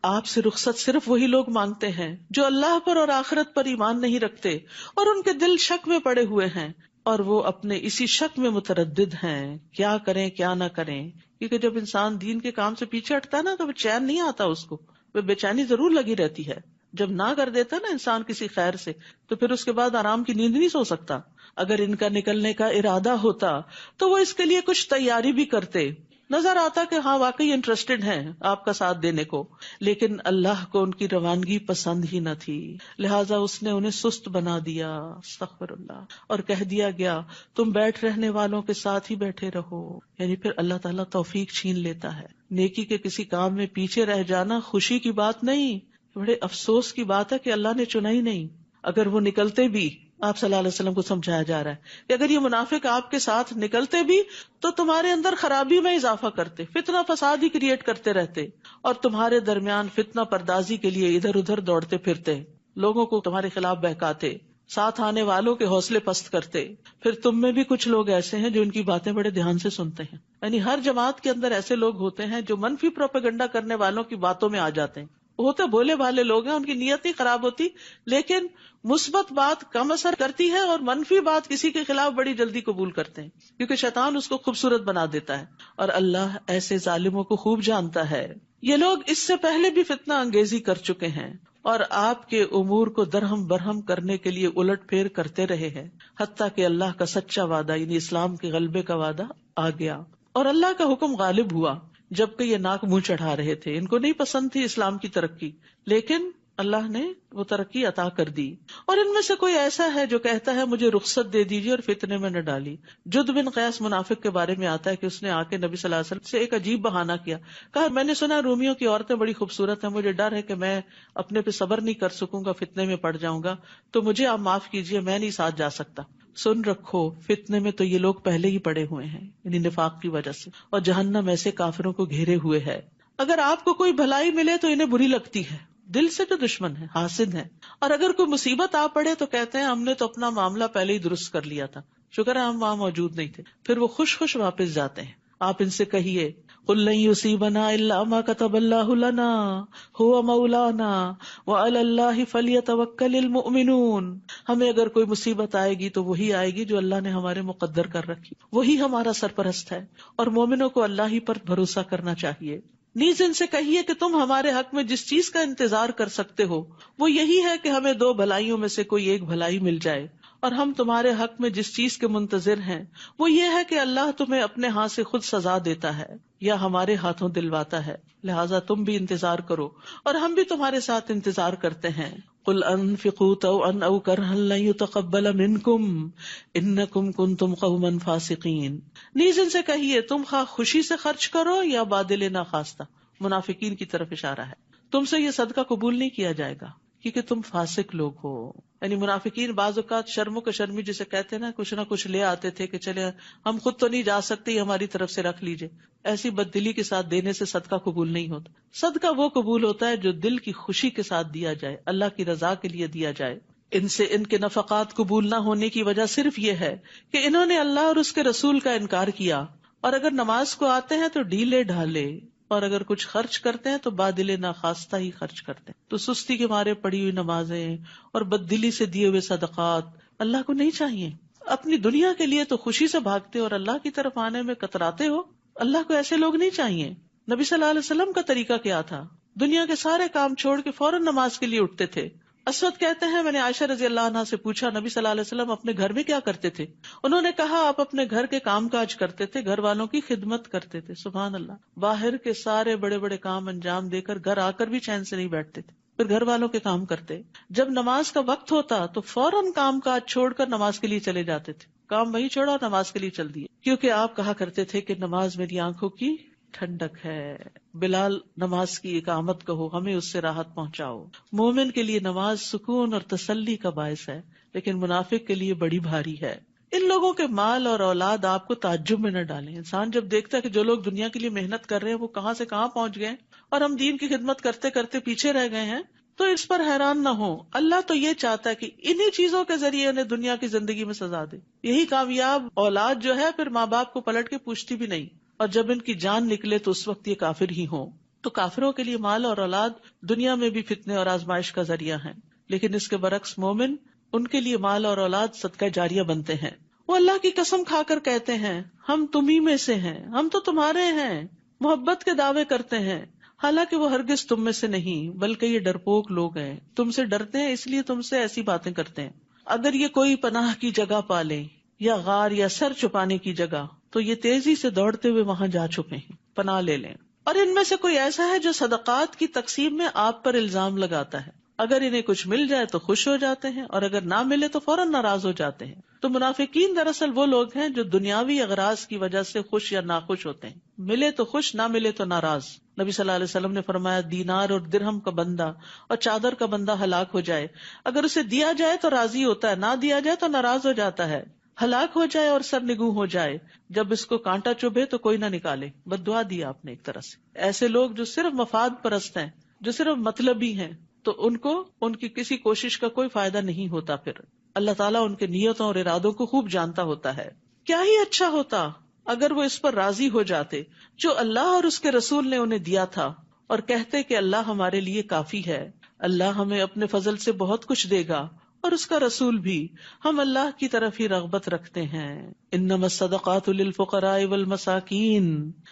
آپ سے رخصت صرف وہی لوگ مانگتے ہیں جو اللہ پر اور آخرت پر ایمان نہیں رکھتے اور ان کے دل شک میں پڑے ہوئے ہیں، اور وہ اپنے اسی شک میں متردد ہیں کیا کریں کیا نہ کریں. کیونکہ جب انسان دین کے کام سے پیچھے ہٹتا ہے نا تو وہ چین نہیں آتا اس کو، وہ بے چینی ضرور لگی رہتی ہے. جب نہ کر دیتا نا انسان کسی خیر سے تو پھر اس کے بعد آرام کی نیند نہیں سو سکتا. اگر ان کا نکلنے کا ارادہ ہوتا تو وہ اس کے لیے کچھ تیاری بھی کرتے. نظر آتا کہ ہاں واقعی انٹرسٹڈ ہیں آپ کا ساتھ دینے کو، لیکن اللہ کو ان کی روانگی پسند ہی نہ تھی، لہٰذا اس نے انہیں سست بنا دیا. استغفر اللہ. اور کہہ دیا گیا تم بیٹھ رہنے والوں کے ساتھ ہی بیٹھے رہو. یعنی پھر اللہ تعالیٰ توفیق چھین لیتا ہے. نیکی کے کسی کام میں پیچھے رہ جانا خوشی کی بات نہیں، بڑے افسوس کی بات ہے کہ اللہ نے چنا ہی نہیں. اگر وہ نکلتے بھی، آپ صلی اللہ علیہ وسلم کو سمجھایا جا رہا ہے کہ اگر یہ منافق آپ کے ساتھ نکلتے بھی تو تمہارے اندر خرابی میں اضافہ کرتے، فتنہ فساد ہی کریٹ کرتے رہتے، اور تمہارے درمیان فتنہ پردازی کے لیے ادھر ادھر دوڑتے پھرتے، لوگوں کو تمہارے خلاف بہکاتے، ساتھ آنے والوں کے حوصلے پست کرتے. پھر تم میں بھی کچھ لوگ ایسے ہیں جو ان کی باتیں بڑے دھیان سے سنتے ہیں. یعنی ہر جماعت کے اندر ایسے لوگ ہوتے ہیں جو منفی پروپیگنڈا کرنے والوں کی باتوں میں آ جاتے ہیں. ہوتے بھولے بھالے لوگ ہیں، ان کی نیت نہیں خراب ہوتی، لیکن مثبت بات کم اثر کرتی ہے اور منفی بات کسی کے خلاف بڑی جلدی قبول کرتے ہیں، کیونکہ شیطان اس کو خوبصورت بنا دیتا ہے، اور اللہ ایسے ظالموں کو خوب جانتا ہے. یہ لوگ اس سے پہلے بھی فتنہ انگیزی کر چکے ہیں اور آپ کے امور کو درہم برہم کرنے کے لیے الٹ پھیر کرتے رہے ہیں، حتیٰ کہ اللہ کا سچا وعدہ یعنی اسلام کے غلبے کا وعدہ آ گیا اور اللہ کا حکم غالب ہوا. جبکہ یہ ناک منہ چڑھا رہے تھے، ان کو نہیں پسند تھی اسلام کی ترقی، لیکن اللہ نے وہ ترقی عطا کر دی. اور ان میں سے کوئی ایسا ہے جو کہتا ہے مجھے رخصت دے دیجیے اور فتنے میں نہ ڈالی. جد بن قیس منافق کے بارے میں آتا ہے کہ اس نے آ کے نبی صلی اللہ علیہ وسلم سے ایک عجیب بہانہ کیا، کہا میں نے سنا رومیوں کی عورتیں بڑی خوبصورت ہیں، مجھے ڈر ہے کہ میں اپنے پہ صبر نہیں کر سکوں گا، فتنے میں پڑ جاؤں گا، تو مجھے آپ معاف کیجیے، میں نہیں ساتھ جا سکتا. سن رکھو، فتنے میں تو یہ لوگ پہلے ہی پڑے ہوئے ہیں، یعنی نفاق کی وجہ سے، اور جہنم ایسے کافروں کو گھیرے ہوئے ہے. اگر آپ کو کوئی بھلائی ملے تو انہیں بری لگتی ہے، دل سے تو دشمن ہے، حاسد ہے، اور اگر کوئی مصیبت آ پڑے تو کہتے ہیں ہم نے تو اپنا معاملہ پہلے ہی درست کر لیا تھا، شکر ہے ہم وہاں موجود نہیں تھے. پھر وہ خوش خوش واپس جاتے ہیں. آپ ان سے کہیے قُل لَن يُصِيبَنَا إِلَّا مَا كَتَبَ اللَّهُ لَنَا هُوَ مَوْلَانَا وَعَلَى اللَّهِ فَلْيَتَوَكَّلِ الْمُؤْمِنُونَ. ہمیں اگر کوئی مصیبت آئے گی تو وہی آئے گی جو اللہ نے ہمارے مقدر کر رکھی، وہی ہمارا سرپرست ہے، اور مومنوں کو اللہ ہی پر بھروسہ کرنا چاہیے. نیز ان سے کہیے کہ تم ہمارے حق میں جس چیز کا انتظار کر سکتے ہو وہ یہی ہے کہ ہمیں دو بھلائیوں میں سے کوئی ایک بھلائی مل جائے، اور ہم تمہارے حق میں جس چیز کے منتظر ہیں وہ یہ ہے کہ اللہ تمہیں اپنے ہاتھ سے خود سزا دیتا ہے یا ہمارے ہاتھوں دلواتا ہے، لہٰذا تم بھی انتظار کرو اور ہم بھی تمہارے ساتھ انتظار کرتے ہیں. قُلْ أَنفِقُوا طَوْعًا أَوْ كَرْهًا لَن يُتَقَبَّلَ مِنكُمْ إِنَّكُمْ كُنتُمْ قَوْمًا فَاسِقِينَ. نیز ان سے کہیے تم خواہ خوشی سے خرچ کرو یا بادل ناخواستہ، منافقین کی طرف اشارہ ہے، تم سے یہ صدقہ قبول نہیں کیا جائے گا کیونکہ تم فاسق لوگ ہو. یعنی منافقین بعض اوقات شرم و شرمی جسے کہتے ہیں نا، کچھ نہ کچھ لے آتے تھے کہ چلے ہم خود تو نہیں جا سکتے، یہ ہماری طرف سے رکھ لیجئے. ایسی بددلی کے ساتھ دینے سے صدقہ قبول نہیں ہوتا. صدقہ وہ قبول ہوتا ہے جو دل کی خوشی کے ساتھ دیا جائے، اللہ کی رضا کے لیے دیا جائے. ان سے ان کے نفقات قبول نہ ہونے کی وجہ صرف یہ ہے کہ انہوں نے اللہ اور اس کے رسول کا انکار کیا، اور اگر نماز کو آتے ہیں تو ڈھیلے ڈھالے، اور اگر کچھ خرچ کرتے ہیں تو بادل ناخواستہ ہی خرچ کرتے ہیں. تو سستی کے مارے پڑی ہوئی نمازیں اور بددلی سے دیے ہوئے صدقات اللہ کو نہیں چاہیے. اپنی دنیا کے لیے تو خوشی سے بھاگتے اور اللہ کی طرف آنے میں کتراتے ہو، اللہ کو ایسے لوگ نہیں چاہیے. نبی صلی اللہ علیہ وسلم کا طریقہ کیا تھا؟ دنیا کے سارے کام چھوڑ کے فوراً نماز کے لیے اٹھتے تھے. اسود کہتے ہیں میں نے عائشہ رضی اللہ عنہا سے پوچھا نبی صلی اللہ علیہ وسلم اپنے گھر میں کیا کرتے تھے؟ انہوں نے کہا آپ اپنے گھر کے کام کاج کرتے تھے، گھر والوں کی خدمت کرتے تھے. سبحان اللہ، باہر کے سارے بڑے بڑے کام انجام دے کر گھر آ کر بھی چین سے نہیں بیٹھتے تھے، پھر گھر والوں کے کام کرتے. جب نماز کا وقت ہوتا تو فوراً کام کاج چھوڑ کر نماز کے لیے چلے جاتے تھے. کام وہی چھوڑا اور نماز کے لیے چل دیے، کیونکہ آپ کہا کرتے تھے کہ نماز میری آنکھوں کی ٹھنڈک ہے. بلال نماز کی اقامت کہو، ہمیں اس سے راحت پہنچاؤ. مومن کے لیے نماز سکون اور تسلی کا باعث ہے، لیکن منافق کے لیے بڑی بھاری ہے. ان لوگوں کے مال اور اولاد آپ کو تعجب میں نہ ڈالیں. انسان جب دیکھتا ہے کہ جو لوگ دنیا کے لیے محنت کر رہے ہیں وہ کہاں سے کہاں پہنچ گئے اور ہم دین کی خدمت کرتے کرتے پیچھے رہ گئے ہیں، تو اس پر حیران نہ ہو. اللہ تو یہ چاہتا ہے کہ انہی چیزوں کے ذریعے انہیں دنیا کی زندگی میں سزا دے. یہی کامیاب اولاد جو ہے پھر ماں باپ کو پلٹ کے پوچھتی بھی نہیں، اور جب ان کی جان نکلے تو اس وقت یہ کافر ہی ہوں. تو کافروں کے لیے مال اور اولاد دنیا میں بھی فتنے اور آزمائش کا ذریعہ ہیں، لیکن اس کے برعکس مومن، ان کے لیے مال اور اولاد صدقہ جاریہ بنتے ہیں. وہ اللہ کی قسم کھا کر کہتے ہیں ہم تمہیں میں سے ہیں، ہم تو تمہارے ہیں، محبت کے دعوے کرتے ہیں، حالانکہ وہ ہرگز تم میں سے نہیں، بلکہ یہ ڈرپوک لوگ ہیں، تم سے ڈرتے ہیں اس لیے تم سے ایسی باتیں کرتے ہیں۔ اگر یہ کوئی پناہ کی جگہ پالے یا غار یا سر چھپانے کی جگہ تو یہ تیزی سے دوڑتے ہوئے وہاں جا چھپے ہیں، پناہ لے لیں۔ اور ان میں سے کوئی ایسا ہے جو صدقات کی تقسیم میں آپ پر الزام لگاتا ہے، اگر انہیں کچھ مل جائے تو خوش ہو جاتے ہیں اور اگر نہ ملے تو فوراً ناراض ہو جاتے ہیں۔ تو منافقین دراصل وہ لوگ ہیں جو دنیاوی اغراض کی وجہ سے خوش یا ناخوش ہوتے ہیں، ملے تو خوش، نہ ملے تو ناراض۔ نبی صلی اللہ علیہ وسلم نے فرمایا دینار اور درہم کا بندہ اور چادر کا بندہ ہلاک ہو جائے، اگر اسے دیا جائے تو راضی ہوتا ہے، نہ دیا جائے تو ناراض ہو جاتا ہے۔ ہلاک ہو جائے اور سرنگوں ہو جائے، جب اس کو کانٹا چبھے تو کوئی نہ نکالے، بد دعا دی آپ نے ایک طرح سے۔ ایسے لوگ جو صرف مفاد پرست ہیں، جو صرف مطلبی ہیں، تو ان کو ان کی کسی کوشش کا کوئی فائدہ نہیں ہوتا۔ پھر اللہ تعالیٰ ان کے نیتوں اور ارادوں کو خوب جانتا ہوتا ہے۔ کیا ہی اچھا ہوتا اگر وہ اس پر راضی ہو جاتے جو اللہ اور اس کے رسول نے انہیں دیا تھا، اور کہتے کہ اللہ ہمارے لیے کافی ہے، اللہ ہمیں اپنے فضل سے بہت کچھ دے گا اور اس کا رسول بھی، ہم اللہ کی طرف ہی رغبت رکھتے ہیں۔ انما الصدقات للفقراء والمساکین،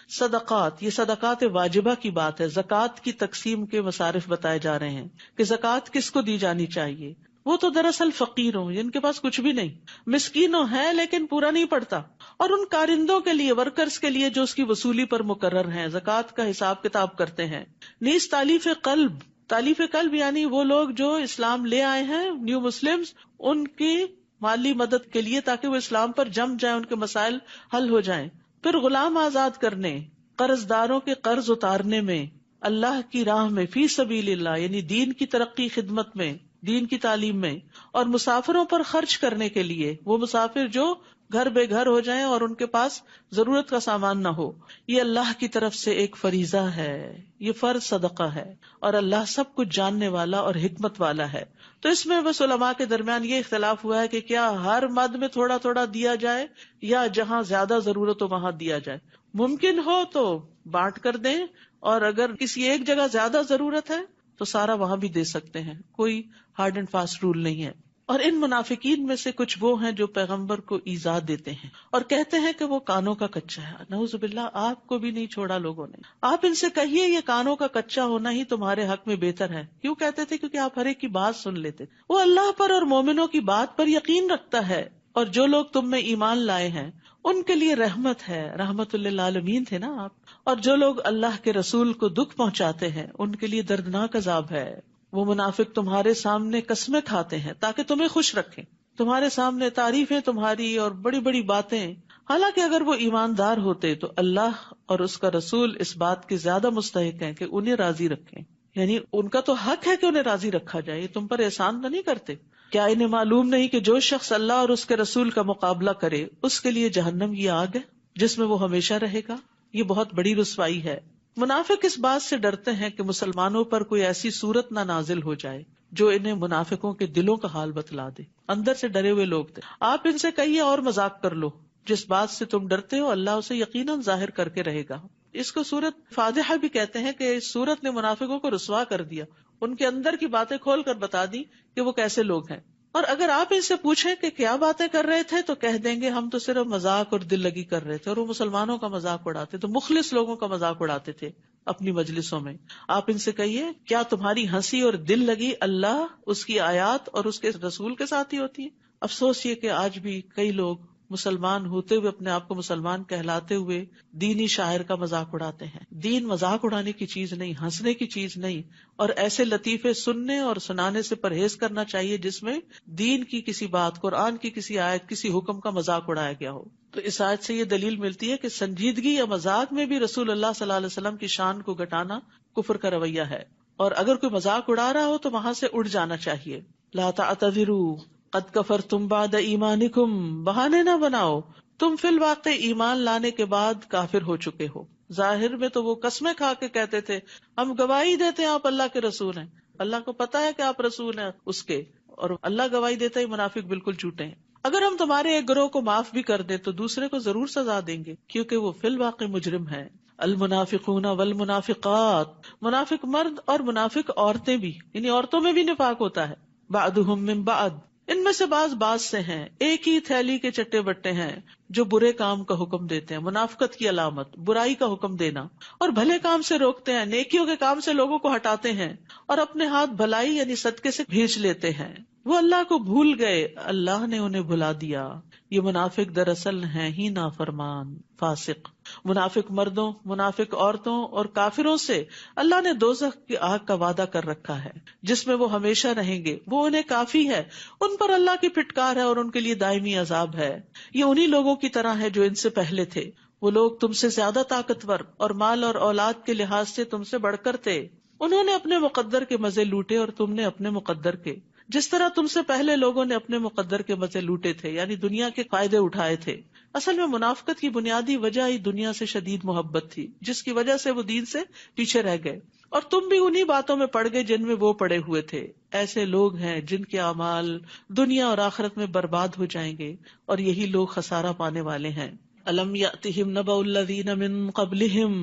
صدقات، یہ صدقات واجبہ کی بات ہے، زکوٰۃ کی تقسیم کے مصارف بتائے جا رہے ہیں کہ زکوٰۃ کس کو دی جانی چاہیے۔ وہ تو دراصل فقیروں، جن کے پاس کچھ بھی نہیں، مسکینوں ہیں لیکن پورا نہیں پڑتا، اور ان کارندوں کے لیے، ورکرز کے لیے جو اس کی وصولی پر مقرر ہیں، زکوٰۃ کا حساب کتاب کرتے ہیں۔ نیز تالیف قلب، تالیف قلب یعنی وہ لوگ جو اسلام لے آئے ہیں، نیو مسلمز، ان کی مالی مدد کے لیے تاکہ وہ اسلام پر جم جائیں، ان کے مسائل حل ہو جائیں۔ پھر غلام آزاد کرنے، قرض داروں کے قرض اتارنے میں، اللہ کی راہ میں، فی سبیل اللہ یعنی دین کی ترقی خدمت میں، دین کی تعلیم میں، اور مسافروں پر خرچ کرنے کے لیے، وہ مسافر جو گھر بے گھر ہو جائیں اور ان کے پاس ضرورت کا سامان نہ ہو، یہ اللہ کی طرف سے ایک فریضہ ہے، یہ فرض صدقہ ہے، اور اللہ سب کچھ جاننے والا اور حکمت والا ہے۔ تو اس میں بس علماء کے درمیان یہ اختلاف ہوا ہے کہ کیا ہر مد میں تھوڑا تھوڑا دیا جائے یا جہاں زیادہ ضرورت ہو وہاں دیا جائے۔ ممکن ہو تو بانٹ کر دیں، اور اگر کسی ایک جگہ زیادہ ضرورت ہے تو سارا وہاں بھی دے سکتے ہیں، کوئی ہارڈ اینڈ فاسٹ رول نہیں ہے۔ اور ان منافقین میں سے کچھ وہ ہیں جو پیغمبر کو ایذا دیتے ہیں اور کہتے ہیں کہ وہ کانوں کا کچا ہے۔ نعوذ باللہ، آپ کو بھی نہیں چھوڑا لوگوں نے۔ آپ ان سے کہیے یہ کانوں کا کچا ہونا ہی تمہارے حق میں بہتر ہے۔ کیوں کہتے تھے؟ کیونکہ آپ ہر ایک کی بات سن لیتے۔ وہ اللہ پر اور مومنوں کی بات پر یقین رکھتا ہے، اور جو لوگ تم میں ایمان لائے ہیں ان کے لیے رحمت ہے، رحمت للعالمین تھے نا آپ۔ اور جو لوگ اللہ کے رسول کو دکھ پہنچاتے ہیں ان کے لیے دردناک عذاب ہے۔ وہ منافق تمہارے سامنے قسمیں کھاتے ہیں تاکہ تمہیں خوش رکھیں، تمہارے سامنے تعریفیں تمہاری اور بڑی بڑی باتیں، حالانکہ اگر وہ ایماندار ہوتے تو اللہ اور اس کا رسول اس بات کے زیادہ مستحق ہیں کہ انہیں راضی رکھیں، یعنی ان کا تو حق ہے کہ انہیں راضی رکھا جائے، یہ تم پر احسان تو نہیں کرتے۔ کیا انہیں معلوم نہیں کہ جو شخص اللہ اور اس کے رسول کا مقابلہ کرے اس کے لیے جہنم کی آگ ہے جس میں وہ ہمیشہ رہے گا؟ یہ بہت بڑی رسوائی ہے۔ منافق اس بات سے ڈرتے ہیں کہ مسلمانوں پر کوئی ایسی صورت نہ نازل ہو جائے جو انہیں منافقوں کے دلوں کا حال بتلا دے۔ اندر سے ڈرے ہوئے لوگ تھے۔ آپ ان سے کہیے اور مذاق کر لو، جس بات سے تم ڈرتے ہو اللہ اسے یقیناً ظاہر کر کے رہے گا۔ اس کو سورت فاضحہ بھی کہتے ہیں کہ اس سورت نے منافقوں کو رسوا کر دیا، ان کے اندر کی باتیں کھول کر بتا دی کہ وہ کیسے لوگ ہیں۔ اور اگر آپ ان سے پوچھیں کہ کیا باتیں کر رہے تھے تو کہہ دیں گے ہم تو صرف مذاق اور دل لگی کر رہے تھے، اور وہ مسلمانوں کا مذاق اڑاتے تو مخلص لوگوں کا مذاق اڑاتے تھے اپنی مجلسوں میں۔ آپ ان سے کہیے کیا تمہاری ہنسی اور دل لگی اللہ، اس کی آیات اور اس کے رسول کے ساتھ ہی ہوتی ہے؟ افسوس یہ کہ آج بھی کئی لوگ مسلمان ہوتے ہوئے اپنے آپ کو مسلمان کہلاتے ہوئے دینی شاعر کا مذاق اڑاتے ہیں۔ دین مذاق اڑانے کی چیز نہیں، ہنسنے کی چیز نہیں، اور ایسے لطیفے سننے اور سنانے سے پرہیز کرنا چاہیے جس میں دین کی کسی بات، قرآن کی کسی آیت، کسی حکم کا مذاق اڑایا گیا ہو۔ تو اس آیت سے یہ دلیل ملتی ہے کہ سنجیدگی یا مذاق میں بھی رسول اللہ صلی اللہ علیہ وسلم کی شان کو گھٹانا کفر کا رویہ ہے، اور اگر کوئی مذاق اڑا رہا ہو تو وہاں سے اڑ جانا چاہیے۔ لا تعتذروا قد کفرتم بعد ایمانکم، بہانے نہ بناؤ، تم فی الواقع ایمان لانے کے بعد کافر ہو چکے ہو۔ ظاہر میں تو وہ قسمیں کھا کے کہتے تھے ہم گواہی دیتے ہیں آپ اللہ کے رسول ہیں، اللہ کو پتا ہے کہ آپ رسول ہیں اس کے، اور اللہ گواہی دیتا ہی منافق بالکل جھوٹے ہیں۔ اگر ہم تمہارے ایک گروہ کو معاف بھی کر دیں تو دوسرے کو ضرور سزا دیں گے کیونکہ وہ فی الواقع مجرم ہے۔ المنافقون والمنافقات، منافق مرد اور منافق عورتیں بھی، یعنی عورتوں میں بھی نفاق ہوتا ہے۔ بعضهم من بعض، ان میں سے بعض سے ہیں، ایک ہی تھیلی کے چٹے بٹے ہیں، جو برے کام کا حکم دیتے ہیں، منافقت کی علامت، برائی کا حکم دینا، اور بھلے کام سے روکتے ہیں، نیکیوں کے کام سے لوگوں کو ہٹاتے ہیں، اور اپنے ہاتھ بھلائی یعنی صدقے سے بھیج لیتے ہیں۔ وہ اللہ کو بھول گئے، اللہ نے انہیں بھلا دیا۔ یہ منافق دراصل ہیں ہی نافرمان، فاسق۔ منافق مردوں، منافق عورتوں اور کافروں سے اللہ نے دوزخ کی آگ کا وعدہ کر رکھا ہے، جس میں وہ ہمیشہ رہیں گے، وہ انہیں کافی ہے، ان پر اللہ کی پھٹکار ہے اور ان کے لیے دائمی عذاب ہے۔ یہ انہی لوگوں کی طرح ہے جو ان سے پہلے تھے، وہ لوگ تم سے زیادہ طاقتور اور مال اور اولاد کے لحاظ سے تم سے بڑھ کر تھے، انہوں نے اپنے مقدر کے مزے لوٹے اور تم نے اپنے مقدر کے، جس طرح تم سے پہلے لوگوں نے اپنے مقدر کے مزے لوٹے تھے، یعنی دنیا کے فائدے اٹھائے تھے۔ اصل میں منافقت کی بنیادی وجہ ہی دنیا سے شدید محبت تھی، جس کی وجہ سے وہ دین سے پیچھے رہ گئے، اور تم بھی انہی باتوں میں پڑ گئے جن میں وہ پڑے ہوئے تھے۔ ایسے لوگ ہیں جن کے اعمال دنیا اور آخرت میں برباد ہو جائیں گے، اور یہی لوگ خسارہ پانے والے ہیں۔ الم یأتہم نبأ الذین من قبلہم،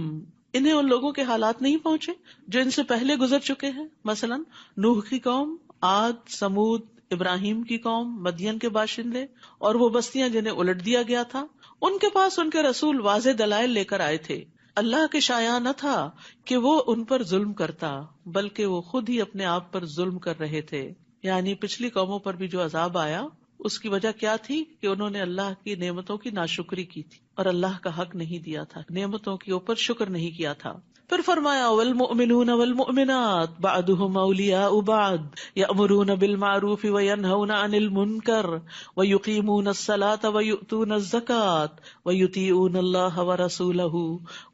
انہیں ان لوگوں کے حالات نہیں پہنچے جو ان سے پہلے گزر چکے ہیں، مثلا نوح کی قوم، عاد، سمود، ابراہیم کی قوم، مدین کے باشندے، اور وہ بستیاں جنہیں الٹ دیا گیا تھا۔ ان کے پاس ان کے رسول واضح دلائل لے کر آئے تھے۔ اللہ کے شایع نہ تھا کہ وہ ان پر ظلم کرتا، بلکہ وہ خود ہی اپنے آپ پر ظلم کر رہے تھے۔ یعنی پچھلی قوموں پر بھی جو عذاب آیا اس کی وجہ کیا تھی کہ انہوں نے اللہ کی نعمتوں کی ناشکری کی تھی اور اللہ کا حق نہیں دیا تھا، نعمتوں کے اوپر شکر نہیں کیا تھا۔ پھر فرمایا والمؤمنون والمؤمنات بعضهم اولیاء بعض یأمرون بالمعروف وینہون عن المنکر ویقیمون الصلاة ویؤتون الزکاة ویطیعون اللہ ورسولہ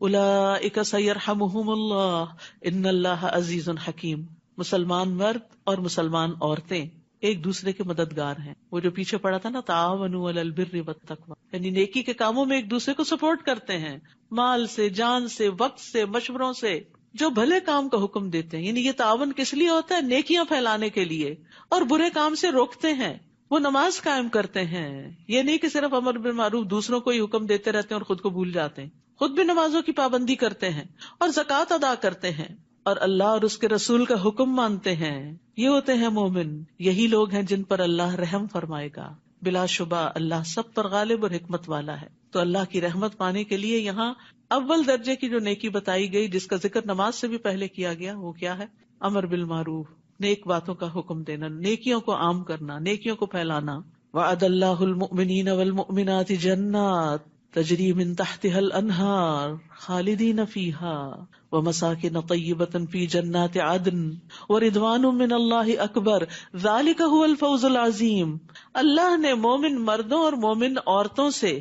اولئک سیرحمہم اللہ ان اللہ عزیز حکیم۔ مسلمان مرد اور مسلمان عورتیں ایک دوسرے کے مددگار ہیں۔ وہ جو پیچھے پڑا تھا نا، تعاونوا علی البر والتقوی، یعنی نیکی کے کاموں میں ایک دوسرے کو سپورٹ کرتے ہیں، مال سے، جان سے، وقت سے، مشوروں سے، جو بھلے کام کا حکم دیتے ہیں۔ یعنی یہ تعاون کس لیے ہوتا ہے؟ نیکیاں پھیلانے کے لیے، اور برے کام سے روکتے ہیں۔ وہ نماز قائم کرتے ہیں، یہ نہیں کہ صرف امر بالمعروف دوسروں کو ہی حکم دیتے رہتے ہیں اور خود کو بھول جاتے ہیں، خود بھی نمازوں کی پابندی کرتے ہیں اور زکوٰۃ ادا کرتے ہیں اور اللہ اور اس کے رسول کا حکم مانتے ہیں۔ یہ ہوتے ہیں مومن، یہی لوگ ہیں جن پر اللہ رحم فرمائے گا۔ بلا شبہ اللہ سب پر غالب اور حکمت والا ہے۔ تو اللہ کی رحمت پانے کے لیے یہاں اول درجے کی جو نیکی بتائی گئی، جس کا ذکر نماز سے بھی پہلے کیا گیا، وہ کیا ہے؟ امر بالمعروف، نیک باتوں کا حکم دینا، نیکیوں کو عام کرنا، نیکیوں کو پھیلانا۔ وعد اللہ المؤمنین والمؤمنات جنات تجری من تحتها الانہار خالدین فیہا ومساکن طیبۃ فی جنات عدن ورضوان من اللہ اکبر ذالک هو الفوز العظیم۔ اللہ نے مومن مردوں اور مومن عورتوں سے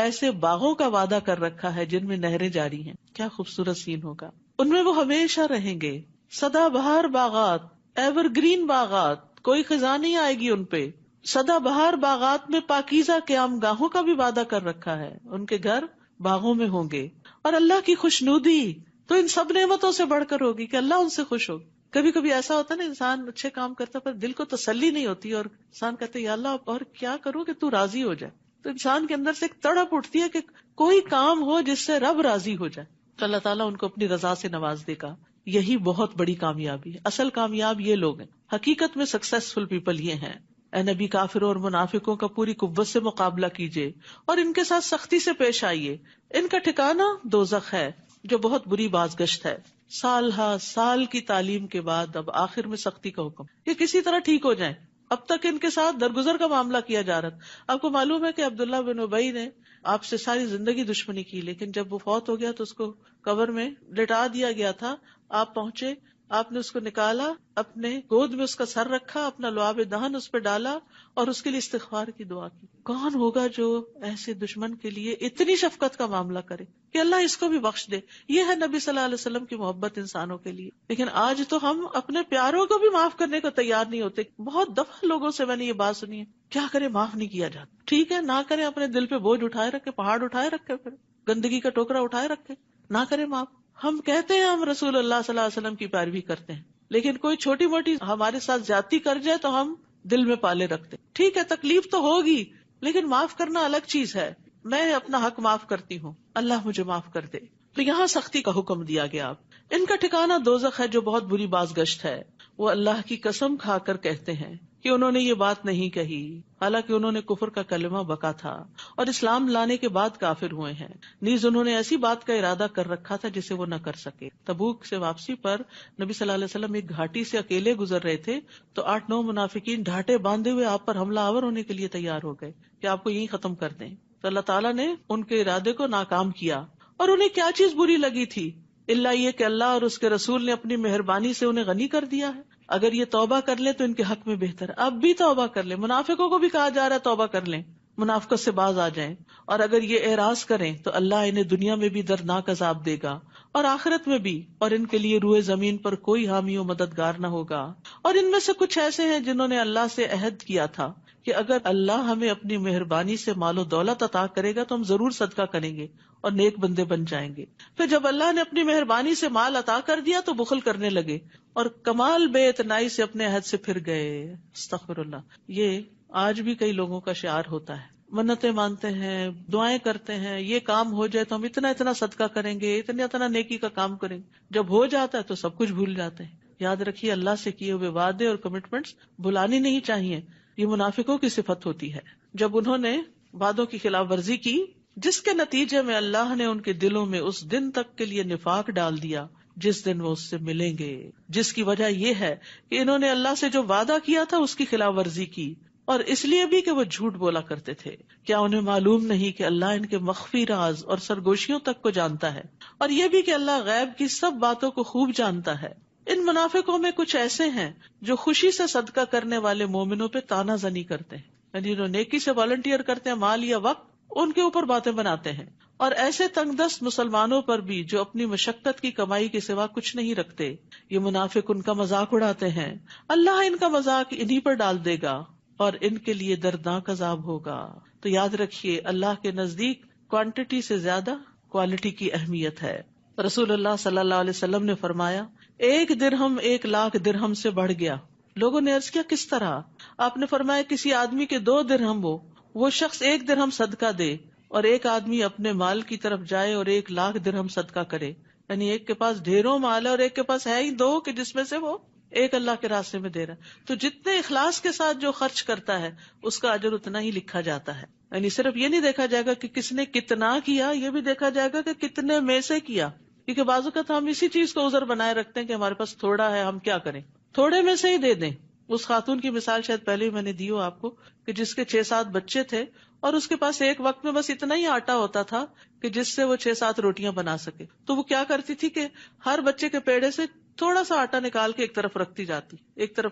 ایسے باغوں کا وعدہ کر رکھا ہے جن میں نہریں جاری ہیں۔ کیا خوبصورت سین ہوگا، ان میں وہ ہمیشہ رہیں گے، سدا بہار باغات، ایور گرین باغات، کوئی خزاں نہیں آئے گی ان پہ۔ سدا بہار باغات میں پاکیزہ قیام گاہوں کا بھی وعدہ کر رکھا ہے، ان کے گھر باغوں میں ہوں گے، اور اللہ کی خوشنودی تو ان سب نعمتوں سے بڑھ کر ہوگی کہ اللہ ان سے خوش ہوگا۔ کبھی کبھی ایسا ہوتا ہے نا، انسان اچھے کام کرتا پر دل کو تسلی نہیں ہوتی، اور انسان کہتے یا اللہ اور کیا کروں کہ تو راضی ہو جائے۔ تو انسان کے اندر سے ایک تڑپ اٹھتی ہے کہ کوئی کام ہو جس سے رب راضی ہو جائے، تو اللہ تعالیٰ ان کو اپنی رضا سے نواز دے گا۔ یہی بہت بڑی کامیابی ہے۔ اصل کامیاب یہ لوگ ہیں، حقیقت میں سکسیسفل پیپل یہ ہیں۔ اے نبی، کافروں اور منافقوں کا پوری قوت سے مقابلہ کیجیے اور ان کے ساتھ سختی سے پیش آئیے۔ ان کا ٹھکانہ دوزخ ہے جو بہت بری بازگشت ہے۔ سال ہا سال کی تعلیم کے بعد اب آخر میں سختی کا حکم، یہ کسی طرح ٹھیک ہو جائیں۔ اب تک ان کے ساتھ درگزر کا معاملہ کیا جا رہا تھا۔ آپ کو معلوم ہے کہ عبداللہ بن ابی نے آپ سے ساری زندگی دشمنی کی، لیکن جب وہ فوت ہو گیا تو اس کو قبر میں لٹا دیا گیا تھا۔ آپ پہنچے، آپ نے اس کو نکالا، اپنے گود میں اس کا سر رکھا، اپنا لعاب دہن اس پہ ڈالا اور اس کے لیے استغفار کی دعا کی۔ کون ہوگا جو ایسے دشمن کے لیے اتنی شفقت کا معاملہ کرے کہ اللہ اس کو بھی بخش دے؟ یہ ہے نبی صلی اللہ علیہ وسلم کی محبت انسانوں کے لیے۔ لیکن آج تو ہم اپنے پیاروں کو بھی معاف کرنے کو تیار نہیں ہوتے۔ بہت دفعہ لوگوں سے میں نے یہ بات سنی ہے، کیا کرے معاف نہیں کیا جاتا۔ ٹھیک ہے، نہ کرے، اپنے دل پہ بوجھ اٹھائے رکھے، پہاڑ اٹھائے رکھے، پھر گندگی کا ٹوکرا اٹھائے رکھے، نہ کرے معاف۔ ہم کہتے ہیں ہم رسول اللہ صلی اللہ علیہ وسلم کی پیروی کرتے ہیں، لیکن کوئی چھوٹی موٹی ہمارے ساتھ زیادتی کر جائے تو ہم دل میں پالے رکھتے۔ ٹھیک ہے، تکلیف تو ہوگی، لیکن معاف کرنا الگ چیز ہے۔ میں اپنا حق معاف کرتی ہوں، اللہ مجھے معاف کر دے۔ تو یہاں سختی کا حکم دیا گیا۔ ان کا ٹھکانہ دوزخ ہے جو بہت بری بازگشت ہے۔ وہ اللہ کی قسم کھا کر کہتے ہیں کہ انہوں نے یہ بات نہیں کہی، حالانکہ انہوں نے کفر کا کلمہ بکا تھا اور اسلام لانے کے بعد کافر ہوئے ہیں، نیز انہوں نے ایسی بات کا ارادہ کر رکھا تھا جسے وہ نہ کر سکے۔ تبوک سے واپسی پر نبی صلی اللہ علیہ وسلم ایک گھاٹی سے اکیلے گزر رہے تھے تو 8-9 منافقین ڈھاٹے باندھے ہوئے آپ پر حملہ آور ہونے کے لیے تیار ہو گئے کہ آپ کو یہیں ختم کر دیں، تو اللہ تعالیٰ نے ان کے ارادے کو ناکام کیا۔ اور انہیں کیا چیز بری لگی تھی الا یہ کہ اللہ اور اس کے رسول نے اپنی مہربانی سے انہیں غنی کر دیا ہے، اگر یہ توبہ کر لیں تو ان کے حق میں بہتر ہے۔ اب بھی توبہ کر لیں، منافقوں کو بھی کہا جا رہا ہے توبہ کر لیں، منافقت سے باز آ جائیں، اور اگر یہ اعراض کریں تو اللہ انہیں دنیا میں بھی دردناک عذاب دے گا اور آخرت میں بھی، اور ان کے لیے روئے زمین پر کوئی حامی و مددگار نہ ہوگا۔ اور ان میں سے کچھ ایسے ہیں جنہوں نے اللہ سے عہد کیا تھا کہ اگر اللہ ہمیں اپنی مہربانی سے مال و دولت عطا کرے گا تو ہم ضرور صدقہ کریں گے اور نیک بندے بن جائیں گے۔ پھر جب اللہ نے اپنی مہربانی سے مال عطا کر دیا تو بخل کرنے لگے اور کمال بے اعتنائی سے اپنے عہد سے پھر گئے۔ استغفر اللہ۔ یہ آج بھی کئی لوگوں کا شعار ہوتا ہے، منتیں مانتے ہیں، دعائیں کرتے ہیں، یہ کام ہو جائے تو ہم اتنا اتنا صدقہ کریں گے، اتنا اتنا نیکی کا کام کریں گے، جب ہو جاتا ہے تو سب کچھ بھول جاتے ہیں۔ یاد رکھیے اللہ سے کیے ہوئے وعدے اور کمٹمنٹس بھلانی نہیں چاہیے، یہ منافقوں کی صفت ہوتی ہے۔ جب انہوں نے وعدوں کی خلاف ورزی کی جس کے نتیجے میں اللہ نے ان کے دلوں میں اس دن تک کے لیے نفاق ڈال دیا جس دن وہ اس سے ملیں گے، جس کی وجہ یہ ہے کہ انہوں نے اللہ سے جو وعدہ کیا تھا اس کی خلاف ورزی کی، اور اس لیے بھی کہ وہ جھوٹ بولا کرتے تھے۔ کیا انہیں معلوم نہیں کہ اللہ ان کے مخفی راز اور سرگوشیوں تک کو جانتا ہے، اور یہ بھی کہ اللہ غیب کی سب باتوں کو خوب جانتا ہے۔ ان منافقوں میں کچھ ایسے ہیں جو خوشی سے صدقہ کرنے والے مومنوں پہ تانا زنی کرتے ہیں، یعنی جو نیکی سے والنٹیئر کرتے ہیں مال یا وقت، ان کے اوپر باتیں بناتے ہیں، اور ایسے تنگ دست مسلمانوں پر بھی جو اپنی مشقت کی کمائی کے سوا کچھ نہیں رکھتے، یہ منافق ان کا مذاق اڑاتے ہیں۔ اللہ ان کا مذاق انہی پر ڈال دے گا اور ان کے لیے دردناک عذاب ہوگا۔ تو یاد رکھیے اللہ کے نزدیک کوانٹٹی سے زیادہ کوالٹی کی اہمیت ہے۔ رسول اللہ صلی اللہ علیہ وسلم نے فرمایا 1 درہم 1,00,000 درہم سے بڑھ گیا۔ لوگوں نے عرض کیا کس طرح؟ آپ نے فرمایا کسی آدمی کے 2 درہم ہو، وہ شخص 1 درہم صدقہ دے، اور ایک آدمی اپنے مال کی طرف جائے اور 1,00,000 درہم صدقہ کرے، یعنی ایک کے پاس ڈھیروں مال ہے اور ایک کے پاس ہے ہی 2 کہ جس میں سے وہ ایک اللہ کے راستے میں دے رہا ہے۔ تو جتنے اخلاص کے ساتھ جو خرچ کرتا ہے اس کا اجر اتنا ہی لکھا جاتا ہے۔ یعنی صرف یہ نہیں دیکھا جائے گا کہ کس نے کتنا کیا، یہ بھی دیکھا جائے گا کہ کتنے میں سے کیا، کیونکہ بعض اوقات ہم اسی چیز کو عذر بنائے رکھتے ہیں کہ ہمارے پاس تھوڑا ہے، ہم کیا کریں، تھوڑے میں سے ہی دے دیں۔ اس خاتون کی مثال شاید پہلے ہی میں نے دی ہو آپ کو کہ جس کے 6-7 بچے تھے اور اس کے پاس ایک وقت میں بس اتنا ہی آٹا ہوتا تھا کہ جس سے وہ 6-7 روٹیاں بنا سکے، تو وہ کیا کرتی تھی کہ ہر بچے کے پیڑے سے تھوڑا سا آٹا نکال کے ایک طرف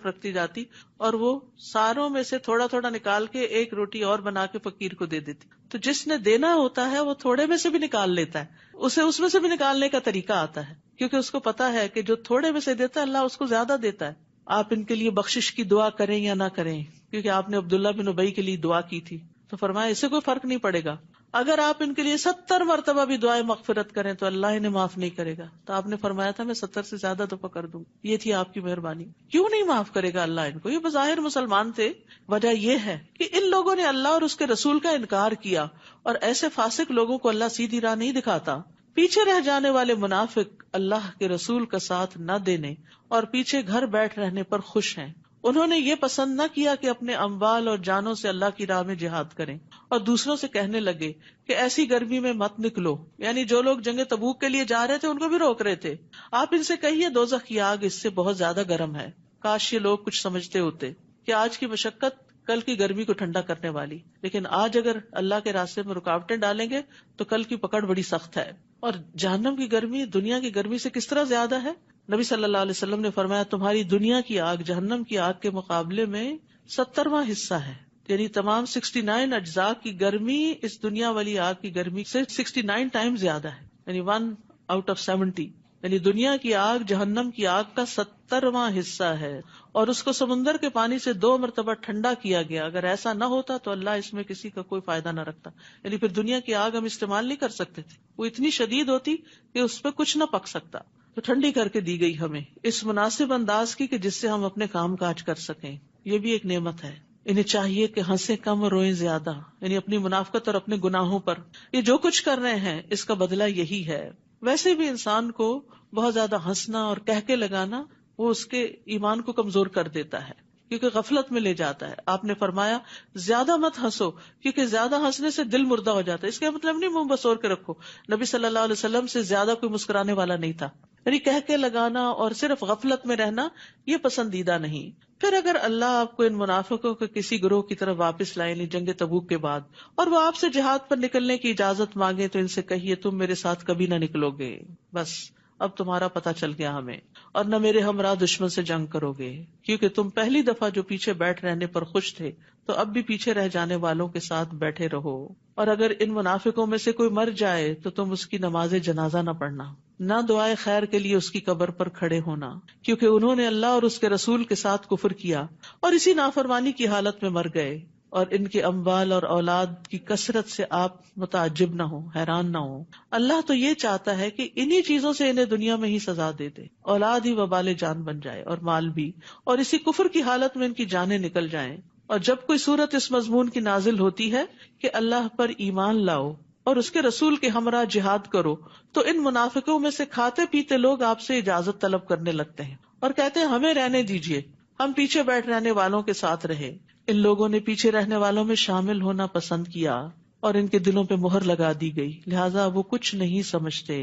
رکھتی جاتی اور وہ ساروں میں سے تھوڑا تھوڑا نکال کے ایک روٹی اور بنا کے فقیر کو دے دیتی۔ تو جس نے دینا ہوتا ہے وہ تھوڑے میں سے بھی نکال لیتا ہے، اسے اس میں سے بھی نکالنے کا طریقہ آتا ہے، کیونکہ اس کو پتا ہے کہ جو تھوڑے میں سے دیتا ہے اللہ اس کو زیادہ دیتا ہے۔ آپ ان کے لیے بخشش کی دعا کریں یا نہ کریں، کیونکہ آپ نے عبداللہ بن ابی کے لیے دعا کی تھی، تو فرمایا اس سے کوئی فرق نہیں پڑے گا، اگر آپ ان کے لیے 70 مرتبہ بھی دعائیں مغفرت کریں تو اللہ انہیں معاف نہیں کرے گا۔ تو آپ نے فرمایا تھا میں 70 سے زیادہ دفعہ کر دوں، یہ تھی آپ کی مہربانی۔ کیوں نہیں معاف کرے گا اللہ ان کو؟ یہ بظاہر مسلمان تھے، وجہ یہ ہے کہ ان لوگوں نے اللہ اور اس کے رسول کا انکار کیا، اور ایسے فاسق لوگوں کو اللہ سیدھی راہ نہیں دکھاتا۔ پیچھے رہ جانے والے منافق اللہ کے رسول کا ساتھ نہ دینے اور پیچھے گھر بیٹھ رہنے پر خوش ہیں۔ انہوں نے یہ پسند نہ کیا کہ اپنے اموال اور جانوں سے اللہ کی راہ میں جہاد کریں، اور دوسروں سے کہنے لگے کہ ایسی گرمی میں مت نکلو، یعنی جو لوگ جنگ تبوک کے لیے جا رہے تھے ان کو بھی روک رہے تھے۔ آپ ان سے کہیے دوزخ کی آگ اس سے بہت زیادہ گرم ہے۔ کاش یہ لوگ کچھ سمجھتے ہوتے کہ آج کی مشقت کل کی گرمی کو ٹھنڈا کرنے والی، لیکن آج اگر اللہ کے راستے میں رکاوٹیں ڈالیں گے تو کل کی پکڑ بڑی سخت ہے۔ اور جہنم کی گرمی دنیا کی گرمی سے کس طرح زیادہ ہے؟ نبی صلی اللہ علیہ وسلم نے فرمایا تمہاری دنیا کی آگ جہنم کی آگ کے مقابلے میں 70واں حصہ ہے، یعنی تمام 69 اجزاء کی گرمی اس دنیا والی آگ کی گرمی سے 69 ٹائم زیادہ ہے، یعنی 1 out of 70، یعنی دنیا کی آگ جہنم کی آگ کا 70واں حصہ ہے، اور اس کو سمندر کے پانی سے 2 مرتبہ ٹھنڈا کیا گیا۔ اگر ایسا نہ ہوتا تو اللہ اس میں کسی کا کوئی فائدہ نہ رکھتا، یعنی پھر دنیا کی آگ ہم استعمال نہیں کر سکتے تھے، وہ اتنی شدید ہوتی کہ اس پہ کچھ نہ پک سکتا، تو ٹھنڈی کر کے دی گئی ہمیں اس مناسب انداز کی کہ جس سے ہم اپنے کام کاج کر سکیں۔ یہ بھی ایک نعمت ہے۔ انہیں چاہیے کہ ہنسیں کم اور روئیں زیادہ، یعنی اپنی منافقت اور اپنے گناہوں پر۔ یہ جو کچھ کر رہے ہیں اس کا بدلہ یہی ہے۔ ویسے بھی انسان کو بہت زیادہ ہنسنا اور کہکے لگانا وہ اس کے ایمان کو کمزور کر دیتا ہے، کیونکہ غفلت میں لے جاتا ہے. آپ نے فرمایا زیادہ مت ہنسو کیونکہ زیادہ ہنسنے سے دل مردہ ہو جاتا ہے. اس کا مطلب نہیں منہ بسور کے رکھو. نبی صلی اللہ علیہ وسلم سے زیادہ کوئی مسکرانے والا نہیں تھا. یعنی کہہ کے لگانا اور صرف غفلت میں رہنا یہ پسندیدہ نہیں. پھر اگر اللہ آپ کو ان منافقوں کے کسی گروہ کی طرف واپس لائے، یعنی جنگ تبوک کے بعد، اور وہ آپ سے جہاد پر نکلنے کی اجازت مانگے تو ان سے کہیے تم میرے ساتھ کبھی نہ نکلو گے، بس اب تمہارا پتہ چل گیا ہمیں، اور نہ میرے ہمراہ دشمن سے جنگ کرو گے، کیونکہ تم پہلی دفعہ جو پیچھے بیٹھ رہنے پر خوش تھے تو اب بھی پیچھے رہ جانے والوں کے ساتھ بیٹھے رہو. اور اگر ان منافقوں میں سے کوئی مر جائے تو تم اس کی نماز جنازہ نہ پڑھنا، نہ دعائے خیر کے لیے اس کی قبر پر کھڑے ہونا، کیونکہ انہوں نے اللہ اور اس کے رسول کے ساتھ کفر کیا اور اسی نافرمانی کی حالت میں مر گئے. اور ان کے اموال اور اولاد کی کثرت سے آپ متعجب نہ ہو، حیران نہ ہو. اللہ تو یہ چاہتا ہے کہ انہی چیزوں سے انہیں دنیا میں ہی سزا دے دے، اولاد ہی وبال جان بن جائے اور مال بھی، اور اسی کفر کی حالت میں ان کی جانیں نکل جائیں. اور جب کوئی صورت اس مضمون کی نازل ہوتی ہے کہ اللہ پر ایمان لاؤ اور اس کے رسول کے ہمراہ جہاد کرو، تو ان منافقوں میں سے کھاتے پیتے لوگ آپ سے اجازت طلب کرنے لگتے ہیں اور کہتے ہیں ہمیں رہنے دیجئے، ہم پیچھے بیٹھ رہنے والوں کے ساتھ رہے. ان لوگوں نے پیچھے رہنے والوں میں شامل ہونا پسند کیا اور ان کے دلوں پہ مہر لگا دی گئی، لہٰذا وہ کچھ نہیں سمجھتے.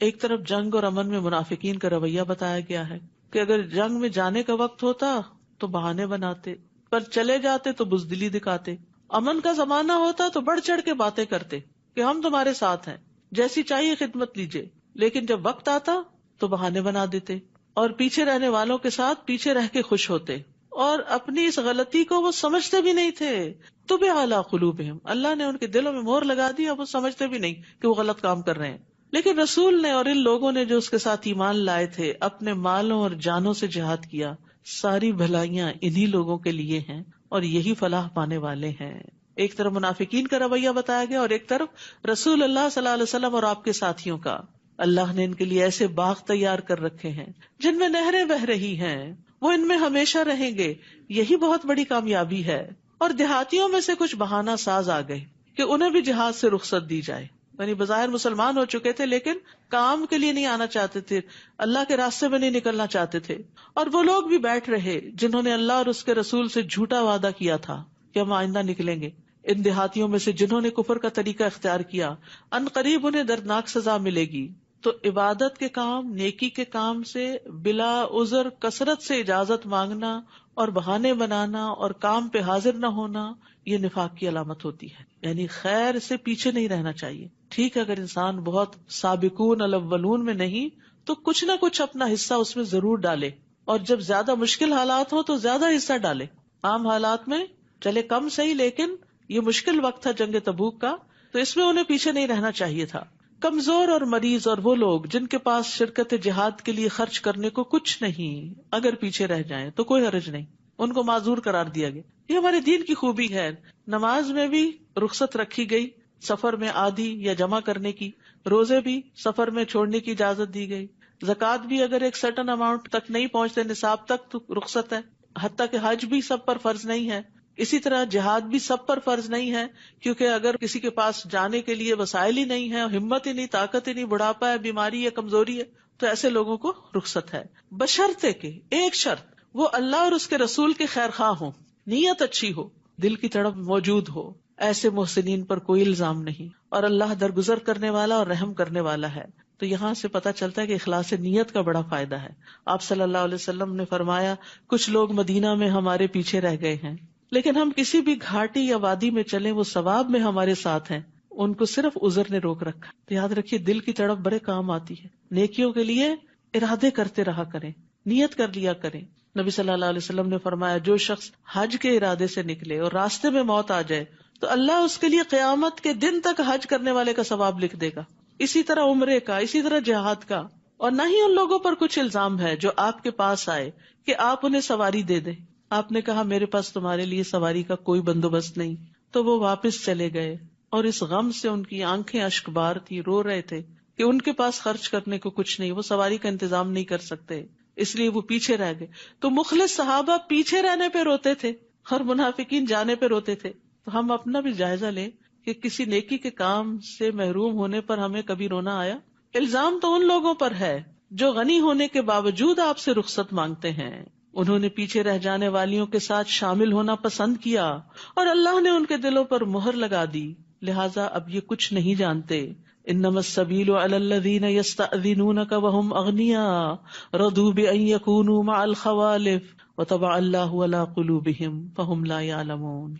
ایک طرف جنگ اور امن میں منافقین کا رویہ بتایا گیا ہے کہ اگر جنگ میں جانے کا وقت ہوتا تو بہانے بناتے، پر چلے جاتے تو بزدلی دکھاتے. امن کا زمانہ ہوتا تو بڑھ چڑھ کے باتیں کرتے کہ ہم تمہارے ساتھ ہیں، جیسی چاہیے خدمت لیجیے. لیکن جب وقت آتا تو بہانے بنا دیتے اور پیچھے رہنے والوں کے ساتھ پیچھے رہ کے خوش ہوتے، اور اپنی اس غلطی کو وہ سمجھتے بھی نہیں تھے. طبع علی قلوبہم، اللہ نے ان کے دلوں میں مہر لگا دی، اب وہ سمجھتے بھی نہیں کہ وہ غلط کام کر رہے ہیں. لیکن رسول نے اور ان لوگوں نے جو اس کے ساتھ ایمان لائے تھے اپنے مالوں اور جانوں سے جہاد کیا. ساری بھلائیاں انہی لوگوں کے لیے ہیں اور یہی فلاح پانے والے ہیں. ایک طرف منافقین کا رویہ بتایا گیا اور ایک طرف رسول اللہ صلی اللہ علیہ وسلم اور آپ کے ساتھیوں کا. اللہ نے ان کے لیے ایسے باغ تیار کر رکھے ہیں جن میں نہریں بہ رہی ہیں، وہ ان میں ہمیشہ رہیں گے، یہی بہت بڑی کامیابی ہے. اور دیہاتیوں میں سے کچھ بہانہ ساز آ گئے کہ انہیں بھی جہاد سے رخصت دی جائے، یعنی بظاہر مسلمان ہو چکے تھے لیکن کام کے لیے نہیں آنا چاہتے تھے، اللہ کے راستے میں نہیں نکلنا چاہتے تھے. اور وہ لوگ بھی بیٹھ رہے جنہوں نے اللہ اور اس کے رسول سے جھوٹا وعدہ کیا تھا کہ ہم آئندہ نکلیں گے. ان دیہاتیوں میں سے جنہوں نے کفر کا طریقہ اختیار کیا ان قریب انہیں دردناک سزا ملے گی. تو عبادت کے کام، نیکی کے کام سے بلا عذر کثرت سے اجازت مانگنا اور بہانے بنانا اور کام پہ حاضر نہ ہونا یہ نفاق کی علامت ہوتی ہے. یعنی خیر سے پیچھے نہیں رہنا چاہیے. ٹھیک ہے اگر انسان بہت سابقون الاولون میں نہیں تو کچھ نہ کچھ اپنا حصہ اس میں ضرور ڈالے، اور جب زیادہ مشکل حالات ہو تو زیادہ حصہ ڈالے. عام حالات میں چلے کم صحیح، لیکن یہ مشکل وقت تھا جنگ تبوک کا تو اس میں انہیں پیچھے نہیں رہنا چاہیے تھا. کمزور اور مریض اور وہ لوگ جن کے پاس شرکت جہاد کے لیے خرچ کرنے کو کچھ نہیں، اگر پیچھے رہ جائیں تو کوئی حرج نہیں، ان کو معذور قرار دیا گیا. یہ ہمارے دین کی خوبی ہے. نماز میں بھی رخصت رکھی گئی سفر میں آدھی یا جمع کرنے کی، روزے بھی سفر میں چھوڑنے کی اجازت دی گئی، زکوٰۃ بھی اگر ایک سرٹن اماؤنٹ تک نہیں پہنچتے نصاب تک تو رخصت ہے، حتیٰ کہ حج بھی سب پر فرض نہیں ہے. اسی طرح جہاد بھی سب پر فرض نہیں ہے، کیونکہ اگر کسی کے پاس جانے کے لیے وسائل ہی نہیں ہے، ہمت ہی نہیں، طاقت ہی نہیں، بڑھاپا ہے، بیماری ہے، کمزوری ہے، تو ایسے لوگوں کو رخصت ہے. بشرطے کہ ایک شرط، وہ اللہ اور اس کے رسول کے خیر خواہ ہوں، نیت اچھی ہو، دل کی تڑپ موجود ہو. ایسے محسنین پر کوئی الزام نہیں، اور اللہ درگزر کرنے والا اور رحم کرنے والا ہے. تو یہاں سے پتہ چلتا ہے کہ اخلاص نیت کا بڑا فائدہ ہے. آپ صلی اللہ علیہ وسلم نے فرمایا کچھ لوگ مدینہ میں ہمارے پیچھے رہ گئے ہیں، لیکن ہم کسی بھی گھاٹی یا وادی میں چلیں وہ ثواب میں ہمارے ساتھ ہیں، ان کو صرف عذر نے روک رکھا. تو یاد رکھیے دل کی تڑپ بڑے کام آتی ہے. نیکیوں کے لیے ارادے کرتے رہا کریں، نیت کر لیا کریں. نبی صلی اللہ علیہ وسلم نے فرمایا جو شخص حج کے ارادے سے نکلے اور راستے میں موت آ جائے تو اللہ اس کے لیے قیامت کے دن تک حج کرنے والے کا ثواب لکھ دے گا. اسی طرح عمرے کا، اسی طرح جہاد کا. اور نہ ہی ان لوگوں پر کچھ الزام ہے جو آپ کے پاس آئے کہ آپ انہیں سواری دے دیں. آپ نے کہا میرے پاس تمہارے لیے سواری کا کوئی بندوبست نہیں، تو وہ واپس چلے گئے اور اس غم سے ان کی آنکھیں اشک بار تھی، رو رہے تھے کہ ان کے پاس خرچ کرنے کو کچھ نہیں، وہ سواری کا انتظام نہیں کر سکتے، اس لیے وہ پیچھے رہ گئے. تو مخلص صحابہ پیچھے رہنے پہ روتے تھے اور منافقین جانے پہ روتے تھے. تو ہم اپنا بھی جائزہ لیں کہ کسی نیکی کے کام سے محروم ہونے پر ہمیں کبھی رونا آیا؟ الزام تو ان لوگوں پر ہے جو غنی ہونے کے باوجود آپ سے رخصت مانگتے ہیں، انہوں نے پیچھے رہ جانے والیوں کے ساتھ شامل ہونا پسند کیا اور اللہ نے ان کے دلوں پر مہر لگا دی، لہٰذا اب یہ کچھ نہیں جانتے۔ انما السبیل علی الذین یستأذنونک وهم اغنیاء رضوا بان یکونوا مع الخوالف وطبع اللہ علی قلوبہم فهم لا یعلمون۔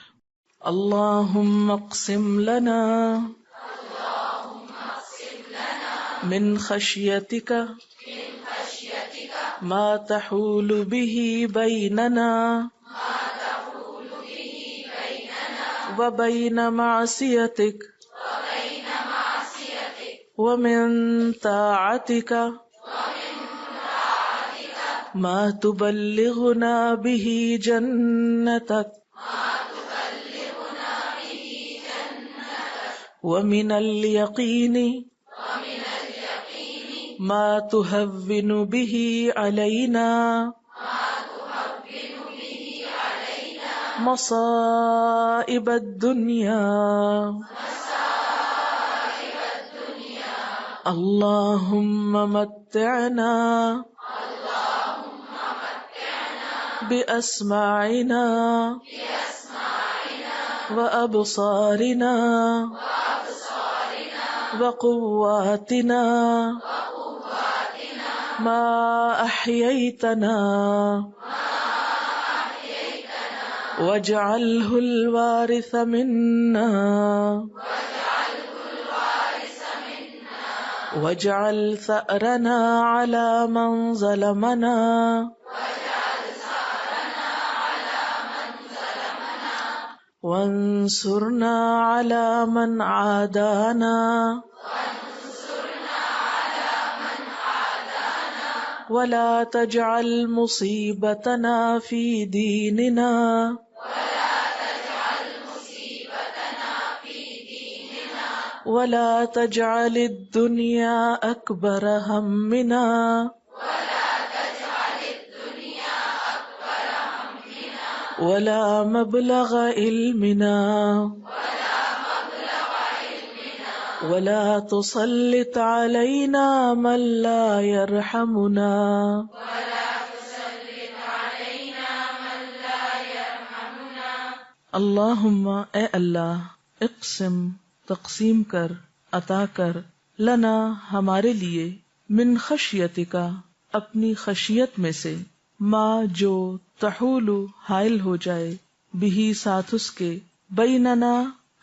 اللہم اقسم لنا من خشیتک ما تحول به بیننا وبین معصیتک ومن طاعتک ما تبلغنا به جنتک ومن الیقین ما تهون به علینا مصائب الدنیا اللہم متعنا بأسماعنا وأبصارنا وقواتنا ما أحييتنا واجعله الوارث منا واجعل ثأرنا على من ظلمنا وانصرنا على من عادانا ولا تجعل مصيبتنا في ديننا ولا تجعل الدنيا أكبر همنا ولا مبلغ علمنا ولا تسلط علينا من لا يرحمنا اللہم اے اللہ اقسم تقسیم کر عطا کر لنا ہمارے لیے من خشیتک اپنی خشیت میں سے ما جو تحول حائل ہو جائے بہی ساتھ اس کے بیننا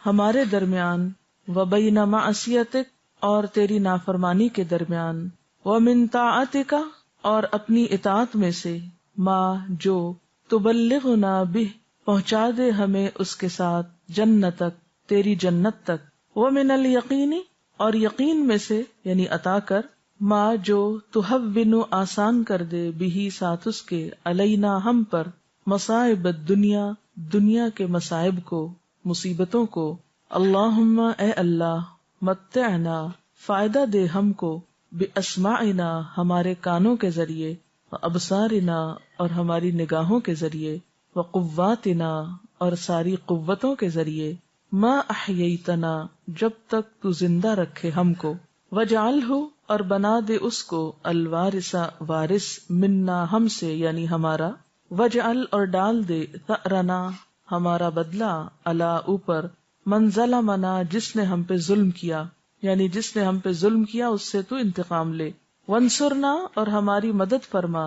ہمارے درمیان و بین معصیتک اور تیری نافرمانی کے درمیان ومن طاعتک اور اپنی اطاعت میں سے ما جو تبلغنا بہ پہنچا دے ہمیں اس کے ساتھ جنتک تیری جنت تک ومن الیقین اور یقین میں سے یعنی عطا کر ما جو تہون آسان کر دے بہی ساتھ اس کے علینا ہم پر مصائب الدنیا دنیا کے مصائب کو مصیبتوں کو اللہم اے اللہ متعنا فائدہ دے ہم کو باسماعنا ہمارے کانوں کے ذریعے وابصارنا اور ہماری نگاہوں کے ذریعے وقواتنا اور ساری قوتوں کے ذریعے ما احییتنا جب تک تو زندہ رکھے ہم کو وجعلہ اور بنا دے اس کو الوارث وارث منا ہم سے یعنی ہمارا وجعل اور ڈال دے ثأرنا ہمارا بدلہ علی اوپر من ظلمنا جس نے ہم پہ ظلم کیا یعنی جس نے ہم پہ ظلم کیا اس سے تو انتقام لے وانصرنا اور ہماری مدد فرما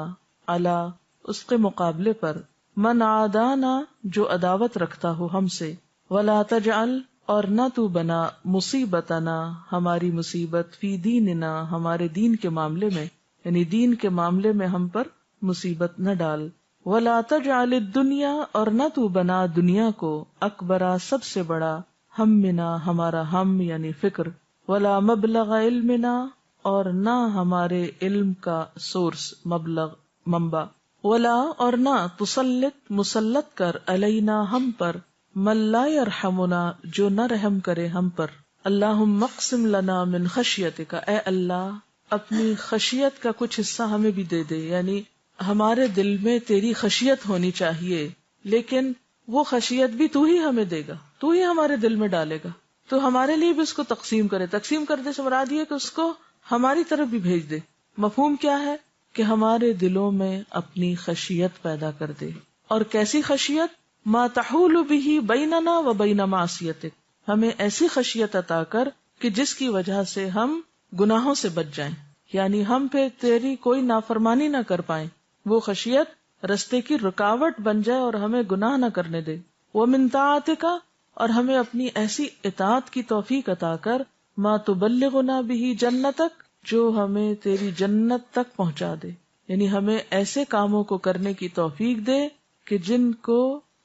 علی اس کے مقابلے پر من عادانا جو عداوت رکھتا ہو ہم سے ولا تجعل اور نہ تو بنا مصیبتنا ہماری مصیبت فی دیننا ہمارے دین کے معاملے میں یعنی دین کے معاملے میں ہم پر مصیبت نہ ڈال ولا تجعل الدنیا اور نہ تو بنا دنیا کو اکبرا سب سے بڑا ہمنا ہمارا ہم یعنی فکر ولا مبلغ علمنا اور نہ ہمارے علم کا سورس مبلغ منبع ولا اور نہ تسلط مسلط کر علینا ہم پر من لا یرحمنا جو نہ رحم کرے ہم پر اللہم اقسم لنا من خشیتک اے اللہ اپنی خشیت کا کچھ حصہ ہمیں بھی دے دے یعنی ہمارے دل میں تیری خشیت ہونی چاہیے لیکن وہ خشیت بھی تو ہی ہمیں دے گا تو ہی ہمارے دل میں ڈالے گا تو ہمارے لیے بھی اس کو تقسیم کرے تقسیم کرنے سے مراد یہ کہ اس کو ہماری طرف بھی بھیج دے مفہوم کیا ہے کہ ہمارے دلوں میں اپنی خشیت پیدا کر دے. اور کیسی خشیت؟ ما تحول به بیننا و بین معصیتک، ہمیں ایسی خشیت عطا کر کہ جس کی وجہ سے ہم گناہوں سے بچ جائیں، یعنی ہم پہ تیری کوئی نافرمانی نہ کر پائیں. وہ خشیت رستے کی رکاوٹ بن جائے اور ہمیں گناہ نہ کرنے دے. ومن طاعتک، اور ہمیں اپنی ایسی اطاعت کی توفیق عطا کر ما تبلغنا به جنتک، جو ہمیں تیری جنت تک پہنچا دے، یعنی ہمیں ایسے کاموں کو کرنے کی توفیق دے کہ جن کو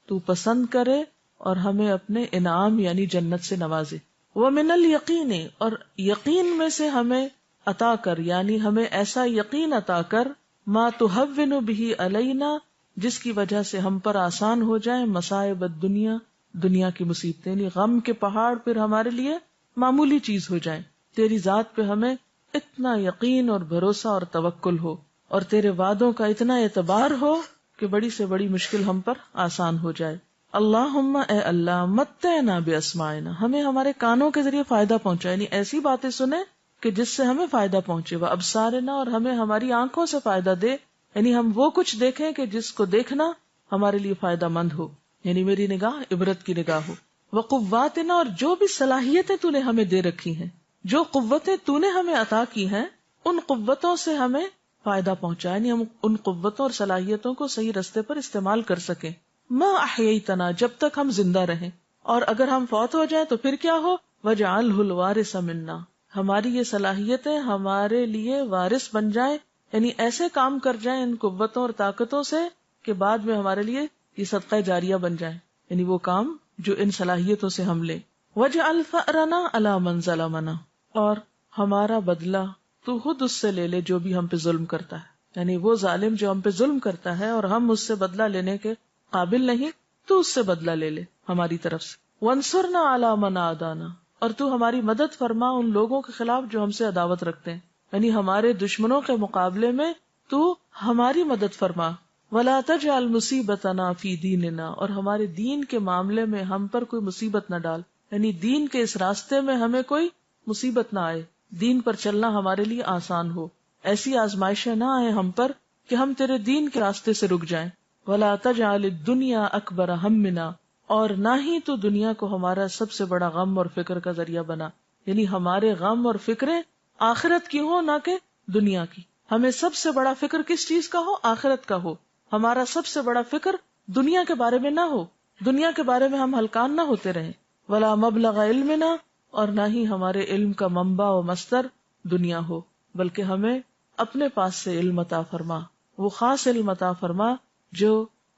تو پسند کرے اور ہمیں اپنے انعام یعنی جنت سے نوازے. ومن الیقین، اور یقین میں سے ہمیں عطا کر، یعنی ہمیں ایسا یقین عطا کر ما تہون به علینا، جس کی وجہ سے ہم پر آسان ہو جائیں مصائب الدنیا، دنیا کی مصیبتیں، یعنی غم کے پہاڑ پھر ہمارے لیے معمولی چیز ہو جائیں. تیری ذات پہ ہمیں اتنا یقین اور بھروسہ اور توکل ہو، اور تیرے وعدوں کا اتنا اعتبار ہو کہ بڑی سے بڑی مشکل ہم پر آسان ہو جائے. اللہم، اے اللہ، متعنا باسماعنا، ہمیں ہمارے کانوں کے ذریعے فائدہ پہنچائے، یعنی ایسی باتیں سنیں کہ جس سے ہمیں فائدہ پہنچے. وابصارنا، اور ہمیں ہماری آنکھوں سے فائدہ دے، یعنی ہم وہ کچھ دیکھیں کہ جس کو دیکھنا ہمارے لیے فائدہ مند ہو، یعنی میری نگاہ عبرت کی نگاہ ہو. وقواتنا، اور جو بھی صلاحیتیں تو نے ہمیں دے رکھی ہیں، جو قوتیں تو نے ہمیں عطا کی ہیں، ان قوتوں سے ہمیں فائدہ پہنچائے، یعنی ہم ان قوتوں اور صلاحیتوں کو صحیح رستے پر استعمال کر سکیں. ما احییتنا، جب تک ہم زندہ رہیں، اور اگر ہم فوت ہو جائیں تو پھر کیا ہو؟ وجعلہ الوارث منا، ہماری یہ صلاحیتیں ہمارے لیے وارث بن جائیں، یعنی ایسے کام کر جائیں ان قوتوں اور طاقتوں سے کہ بعد میں ہمارے لیے یہ صدقہ جاریہ بن جائیں، یعنی وہ کام جو ان صلاحیتوں سے ہم لیں. وجعل ثأرنا علی من ظلمنا، اور ہمارا بدلہ تو خود اس سے لے لے جو بھی ہم پہ ظلم کرتا ہے، یعنی وہ ظالم جو ہم پہ ظلم کرتا ہے اور ہم اس سے بدلہ لینے کے قابل نہیں، تو اس سے بدلہ لے لے ہماری طرف سے. وانصرنا علی من عادانا، اور تو ہماری مدد فرما ان لوگوں کے خلاف جو ہم سے عداوت رکھتے ہیں، یعنی ہمارے دشمنوں کے مقابلے میں تو ہماری مدد فرما. ولا تجعل مصیبتنا فی دیننا، اور ہمارے دین کے معاملے میں ہم پر کوئی مصیبت نہ ڈال، یعنی دین کے اس راستے میں ہمیں کوئی مصیبت نہ آئے، دین پر چلنا ہمارے لیے آسان ہو، ایسی آزمائشیں نہ آئے ہم پر کہ ہم تیرے دین کے راستے سے رک جائیں. ولا تجعل الدنیا اکبر ہمنا، اور نہ ہی تو دنیا کو ہمارا سب سے بڑا غم اور فکر کا ذریعہ بنا، یعنی ہمارے غم اور فکریں آخرت کی ہو نہ کہ دنیا کی. ہمیں سب سے بڑا فکر کس چیز کا ہو؟ آخرت کا ہو. ہمارا سب سے بڑا فکر دنیا کے بارے میں نہ ہو، دنیا کے بارے میں ہم ہلکان نہ ہوتے رہیں. ولا مبلغ علمنا، اور نہ ہی ہمارے علم کا منبع و مصدر دنیا ہو، بلکہ ہمیں اپنے پاس سے علم عطا فرما، وہ خاص علم عطا فرما جو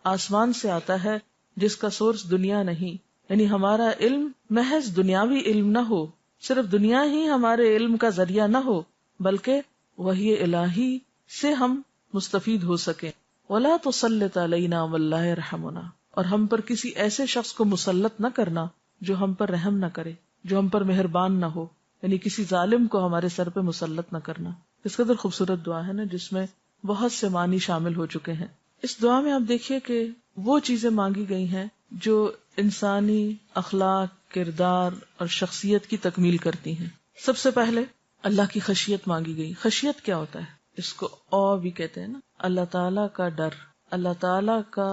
آسمان سے آتا ہے، جس کا سورس دنیا نہیں، یعنی ہمارا علم محض دنیاوی علم نہ ہو، صرف دنیا ہی ہمارے علم کا ذریعہ نہ ہو، بلکہ وحی الہی سے ہم مستفید ہو سکیں. ولا تسلط علینا من لا یرحمنا، اور ہم پر کسی ایسے شخص کو مسلط نہ کرنا جو ہم پر رحم نہ کرے، جو ہم پر مہربان نہ ہو، یعنی کسی ظالم کو ہمارے سر پہ مسلط نہ کرنا. اس قدر خوبصورت دعا ہے نا، جس میں بہت سے معنی شامل ہو چکے ہیں. اس دعا میں آپ دیکھیے کہ وہ چیزیں مانگی گئی ہیں جو انسانی اخلاق، کردار اور شخصیت کی تکمیل کرتی ہیں. سب سے پہلے اللہ کی خشیت مانگی گئی. خشیت کیا ہوتا ہے؟ اس کو او بھی کہتے ہیں نا، اللہ تعالیٰ کا ڈر، اللہ تعالیٰ کا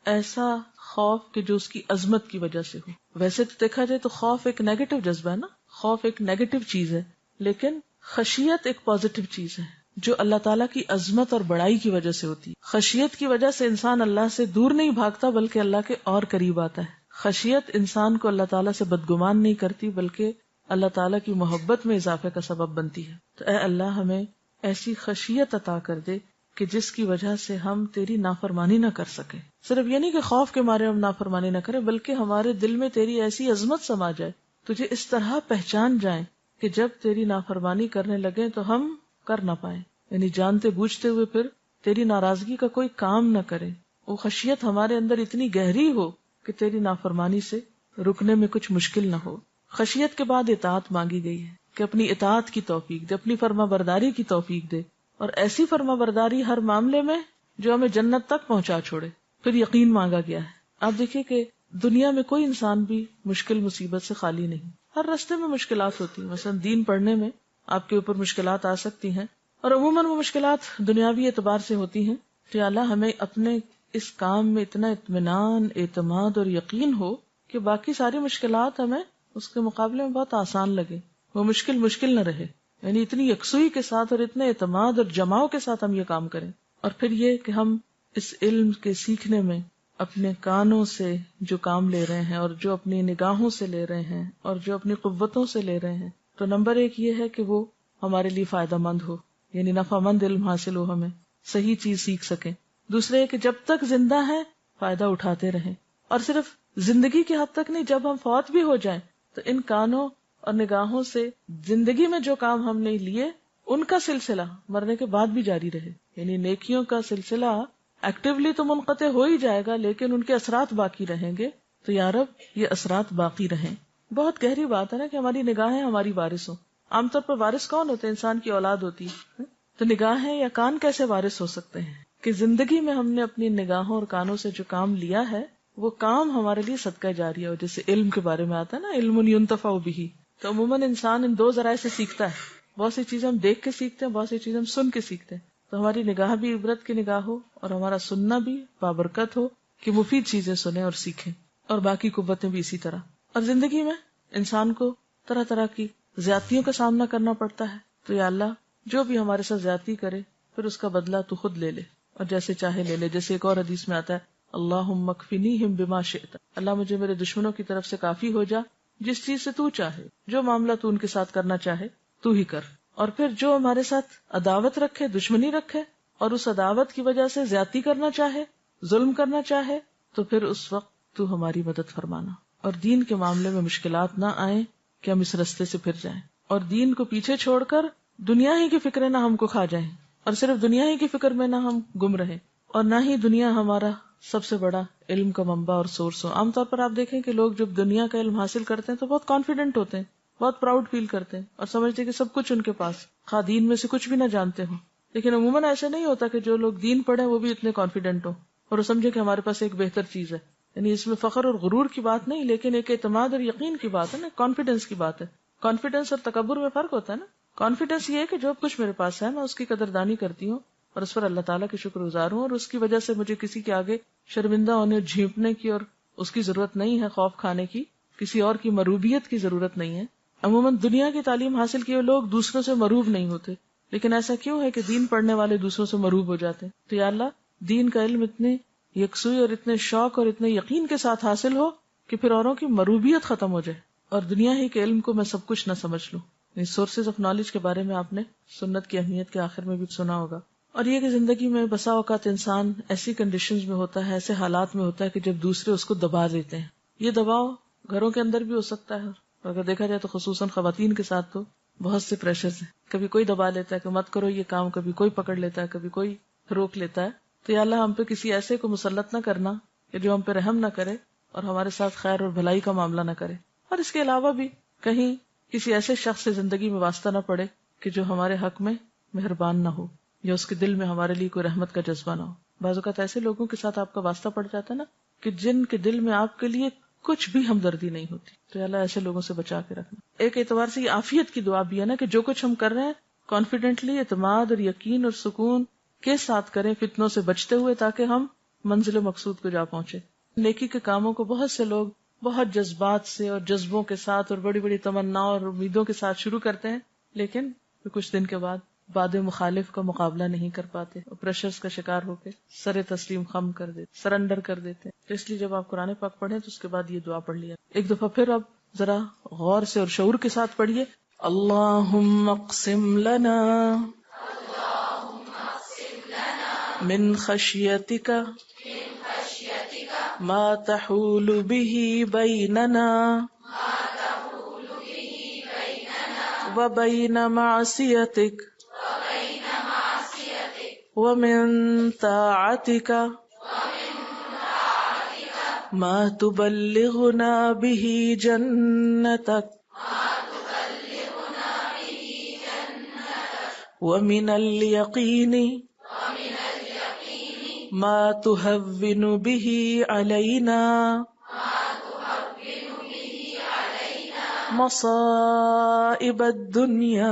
ایسا خوف کہ جو اس کی عظمت کی وجہ سے ہو. ویسے تو دیکھا جائے تو خوف ایک نیگیٹو جذبہ ہے نا، خوف ایک نیگیٹو چیز ہے، لیکن خشیت ایک پازیٹو چیز ہے جو اللہ تعالیٰ کی عظمت اور بڑائی کی وجہ سے ہوتی ہے. خشیت کی وجہ سے انسان اللہ سے دور نہیں بھاگتا بلکہ اللہ کے اور قریب آتا ہے. خشیت انسان کو اللہ تعالیٰ سے بدگمان نہیں کرتی بلکہ اللہ تعالیٰ کی محبت میں اضافے کا سبب بنتی ہے. تو اے اللہ ہمیں ایسی خشیت عطا کر دے کہ جس کی وجہ سے ہم تیری نافرمانی نہ کر سکیں. صرف یہ نہیں کہ خوف کے مارے ہم نافرمانی نہ کریں، بلکہ ہمارے دل میں تیری ایسی عظمت سما جائے، تجھے اس طرح پہچان جائیں کہ جب تیری نافرمانی کرنے لگے تو ہم کر نہ پائیں، یعنی جانتے بوجھتے ہوئے پھر تیری ناراضگی کا کوئی کام نہ کریں. وہ خشیت ہمارے اندر اتنی گہری ہو کہ تیری نافرمانی سے رکنے میں کچھ مشکل نہ ہو. خشیت کے بعد اطاعت مانگی گئی ہے کہ اپنی اطاعت کی توفیق دے، اپنی فرما برداری کی توفیق دے، اور ایسی فرما برداری ہر معاملے میں جو ہمیں جنت تک پہنچا چھوڑے. پھر یقین مانگا گیا ہے. آپ دیکھیے کہ دنیا میں کوئی انسان بھی مشکل مصیبت سے خالی نہیں، ہر راستے میں مشکلات ہوتی ہیں. مثلا دین پڑھنے میں آپ کے اوپر مشکلات آ سکتی ہیں، اور عموماً وہ مشکلات دنیاوی اعتبار سے ہوتی ہیں، تو یا اللہ ہمیں اپنے اس کام میں اتنا اطمینان، اعتماد اور یقین ہو کہ باقی ساری مشکلات ہمیں اس کے مقابلے میں بہت آسان لگے، وہ مشکل مشکل نہ رہے، یعنی اتنی یکسوئی کے ساتھ اور اتنے اعتماد اور جماؤ کے ساتھ ہم یہ کام کریں۔ اور پھر یہ کہ ہم اس علم کے سیکھنے میں اپنے کانوں سے جو کام لے رہے ہیں اور جو اپنی نگاہوں سے لے رہے ہیں اور جو اپنی قوتوں سے لے رہے ہیں، تو نمبر ایک یہ ہے کہ وہ ہمارے لیے فائدہ مند ہو، یعنی نفع مند علم حاصل ہو، ہمیں صحیح چیز سیکھ سکیں۔ دوسرے کہ جب تک زندہ ہیں فائدہ اٹھاتے رہیں، اور صرف زندگی کی حد تک نہیں، جب ہم فوت بھی ہو جائیں تو ان کانوں اور نگاہوں سے زندگی میں جو کام ہم نے لیے ان کا سلسلہ مرنے کے بعد بھی جاری رہے، یعنی نیکیوں کا سلسلہ ایکٹیولی تو منقطع ہو ہی جائے گا لیکن ان کے اثرات باقی رہیں گے۔ تو یا رب یہ اثرات باقی رہیں۔ بہت گہری بات ہے نا کہ ہماری نگاہیں ہماری وارث ہوں۔ عام طور پر وارث کون ہوتے ہیں؟ انسان کی اولاد ہوتی ہے، تو نگاہیں یا کان کیسے وارث ہو سکتے ہیں کہ زندگی میں ہم نے اپنی نگاہوں اور کانوں سے جو کام لیا ہے وہ کام ہمارے لیے صدقہ جاریہ ہو، جیسے علم کے بارے میں آتا ہے نا، علم ينتفع به۔ تو عموماً انسان ان دو ذرائع سے سیکھتا ہے، بہت سی چیزیں ہم دیکھ کے سیکھتے ہیں، بہت سی چیزیں ہم سن کے سیکھتے ہیں۔ تو ہماری نگاہ بھی عبرت کی نگاہ ہو اور ہمارا سننا بھی بابرکت ہو کہ مفید چیزیں سنیں اور سیکھیں، اور باقی قوتیں بھی اسی طرح۔ اور زندگی میں انسان کو طرح طرح کی زیادتیوں کا سامنا کرنا پڑتا ہے، تو یا اللہ جو بھی ہمارے ساتھ زیادتی کرے پھر اس کا بدلہ تو خود لے لے اور جیسے چاہے لے لے۔ جیسے ایک اور حدیث میں آتا ہے، اللہم اکفنیہم بما شئت، اللہ مجھے میرے دشمنوں کی طرف سے کافی ہو جا، جس چیز سے تو چاہے، جو معاملہ تو ان کے ساتھ کرنا چاہے تو ہی کر۔ اور پھر جو ہمارے ساتھ عداوت رکھے، دشمنی رکھے اور اس عداوت کی وجہ سے زیادتی کرنا چاہے، ظلم کرنا چاہے، تو پھر اس وقت تو ہماری مدد فرمانا، اور دین کے معاملے میں مشکلات نہ آئیں کہ ہم اس رستے سے پھر جائیں، اور دین کو پیچھے چھوڑ کر دنیا ہی کی فکریں نہ ہم کو کھا جائیں، اور صرف دنیا ہی کی فکر میں نہ ہم گم رہیں، اور نہ ہی دنیا ہمارا سب سے بڑا علم کا منبع اور سورس ہو۔ عام طور پر آپ دیکھیں کہ لوگ جب دنیا کا علم حاصل کرتے ہیں تو بہت کانفیڈنٹ ہوتے ہیں، بہت پراؤڈ فیل کرتے ہیں اور سمجھتے ہیں کہ سب کچھ ان کے پاس، خواہ دین میں سے کچھ بھی نہ جانتے ہوں۔ لیکن عموماً ایسا نہیں ہوتا کہ جو لوگ دین پڑھیں وہ بھی اتنے کانفیڈنٹ ہوں اور وہ سمجھے کہ ہمارے پاس ایک بہتر چیز ہے۔ یعنی اس میں فخر اور غرور کی بات نہیں، لیکن ایک اعتماد اور یقین کی بات ہے نا، کانفیڈنس کی بات ہے۔ کانفیڈنس اور تکبر میں فرق ہوتا ہے نا۔ کانفیڈنس یہ ہے کہ جو کچھ میرے پاس ہے میں اس کی قدردانی کرتی ہوں اور اس پر اللہ تعالیٰ کی شکر گزار ہوں، اور اس کی وجہ سے مجھے کسی کے آگے شرمندہ ہونے، جھینپنے کی اور اس کی ضرورت نہیں ہے، خوف کھانے کی، کسی اور کی مروبیت کی ضرورت نہیں ہے۔ عموماً دنیا کی تعلیم حاصل کیے لوگ دوسروں سے مروب نہیں ہوتے، لیکن ایسا کیوں ہے کہ دین پڑھنے والے دوسروں سے مروب ہو جاتے ہیں؟ تو یا اللہ دین کا علم اتنے یکسوئی اور اتنے شوق اور اتنے یقین کے ساتھ حاصل ہو کہ پھر اوروں کی مروبیت ختم ہو جائے اور دنیا ہی کے علم کو میں سب کچھ نہ سمجھ لوں۔ سورسز آف نالج کے بارے میں آپ نے سنت کی اہمیت کے آخر میں بھی سنا ہوگا۔ اور یہ کہ زندگی میں بسا اوقات انسان ایسی کنڈیشنز میں ہوتا ہے، ایسے حالات میں ہوتا ہے کہ جب دوسرے اس کو دبا دیتے ہیں۔ یہ دباؤ گھروں کے اندر بھی ہو سکتا ہے، اور اگر دیکھا جائے تو خصوصاً خواتین کے ساتھ تو بہت سے پریشرز ہیں۔ کبھی کوئی دبا لیتا ہے کہ مت کرو یہ کام، کبھی کوئی پکڑ لیتا ہے، کبھی کوئی روک لیتا ہے۔ تو یا اللہ ہم پہ کسی ایسے کو مسلط نہ کرنا کہ جو ہم پہ رحم نہ کرے اور ہمارے ساتھ خیر اور بھلائی کا معاملہ نہ کرے۔ اور اس کے علاوہ بھی کہیں کسی ایسے شخص سے زندگی میں واسطہ نہ پڑے کہ جو ہمارے حق میں مہربان نہ ہو یا اس کے دل میں ہمارے لیے کوئی رحمت کا جذبہ نہ ہو۔ بعض اوقات ایسے لوگوں کے ساتھ آپ کا واسطہ پڑ جاتا ہے نا کہ جن کے دل میں آپ کے لیے کچھ بھی ہمدردی نہیں ہوتی، تو اللہ ایسے لوگوں سے بچا کے رکھنا۔ ایک اعتبار سے یہ عافیت کی دعا بھی ہے نا کہ جو کچھ ہم کر رہے ہیں کانفیڈنٹلی، اعتماد اور یقین اور سکون کے ساتھ کریں، فتنوں سے بچتے ہوئے، تاکہ ہم منزل مقصود کو جا پہنچے۔ نیکی کے کاموں کو بہت سے لوگ بہت جذبات سے اور جذبوں کے ساتھ اور بڑی بڑی تمنا اور امیدوں کے ساتھ شروع کرتے ہیں، لیکن کچھ دن کے بعد باد مخالف کا مقابلہ نہیں کر پاتے اور پریشرز کا شکار ہو کے سر تسلیم خم کر دیتے، سرنڈر کر دیتے ہیں۔ تو اس لیے جب آپ قرآن پاک پڑھیں تو اس کے بعد یہ دعا پڑھ لیا ایک دفعہ، پھر اب ذرا غور سے اور شعور کے ساتھ پڑھیے، اللہم اقسم لنا من خشیتک ما تحول به بیننا وبین معصیتک ومن طاعتک ما تبلغنا به جنتک ومن الیقین ما تهون به علینا مصائب الدنیا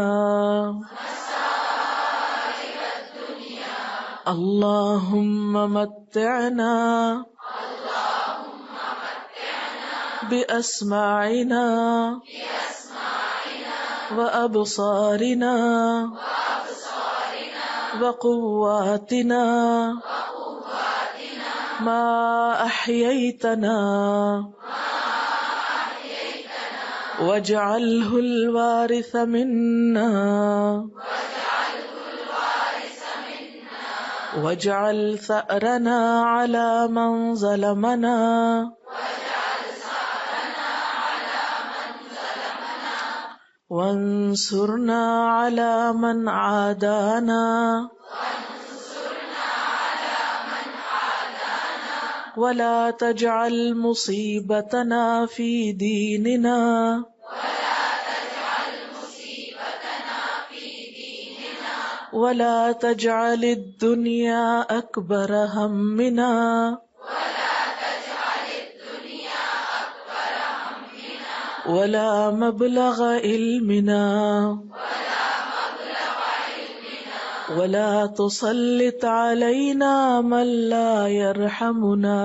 اللهم متعنا بأسماعنا وأبصارنا وقواتنا ما أحييتنا واجعله الوارث منا واجعل ثأرنا على من ظلمنا وانصرنا على من عادانا ولا تجعل مصيبتنا في ديننا ولا تجعل الدنيا أكبر همنا ولا مبلغ علمنا ولا تسلط علينا من لا يرحمنا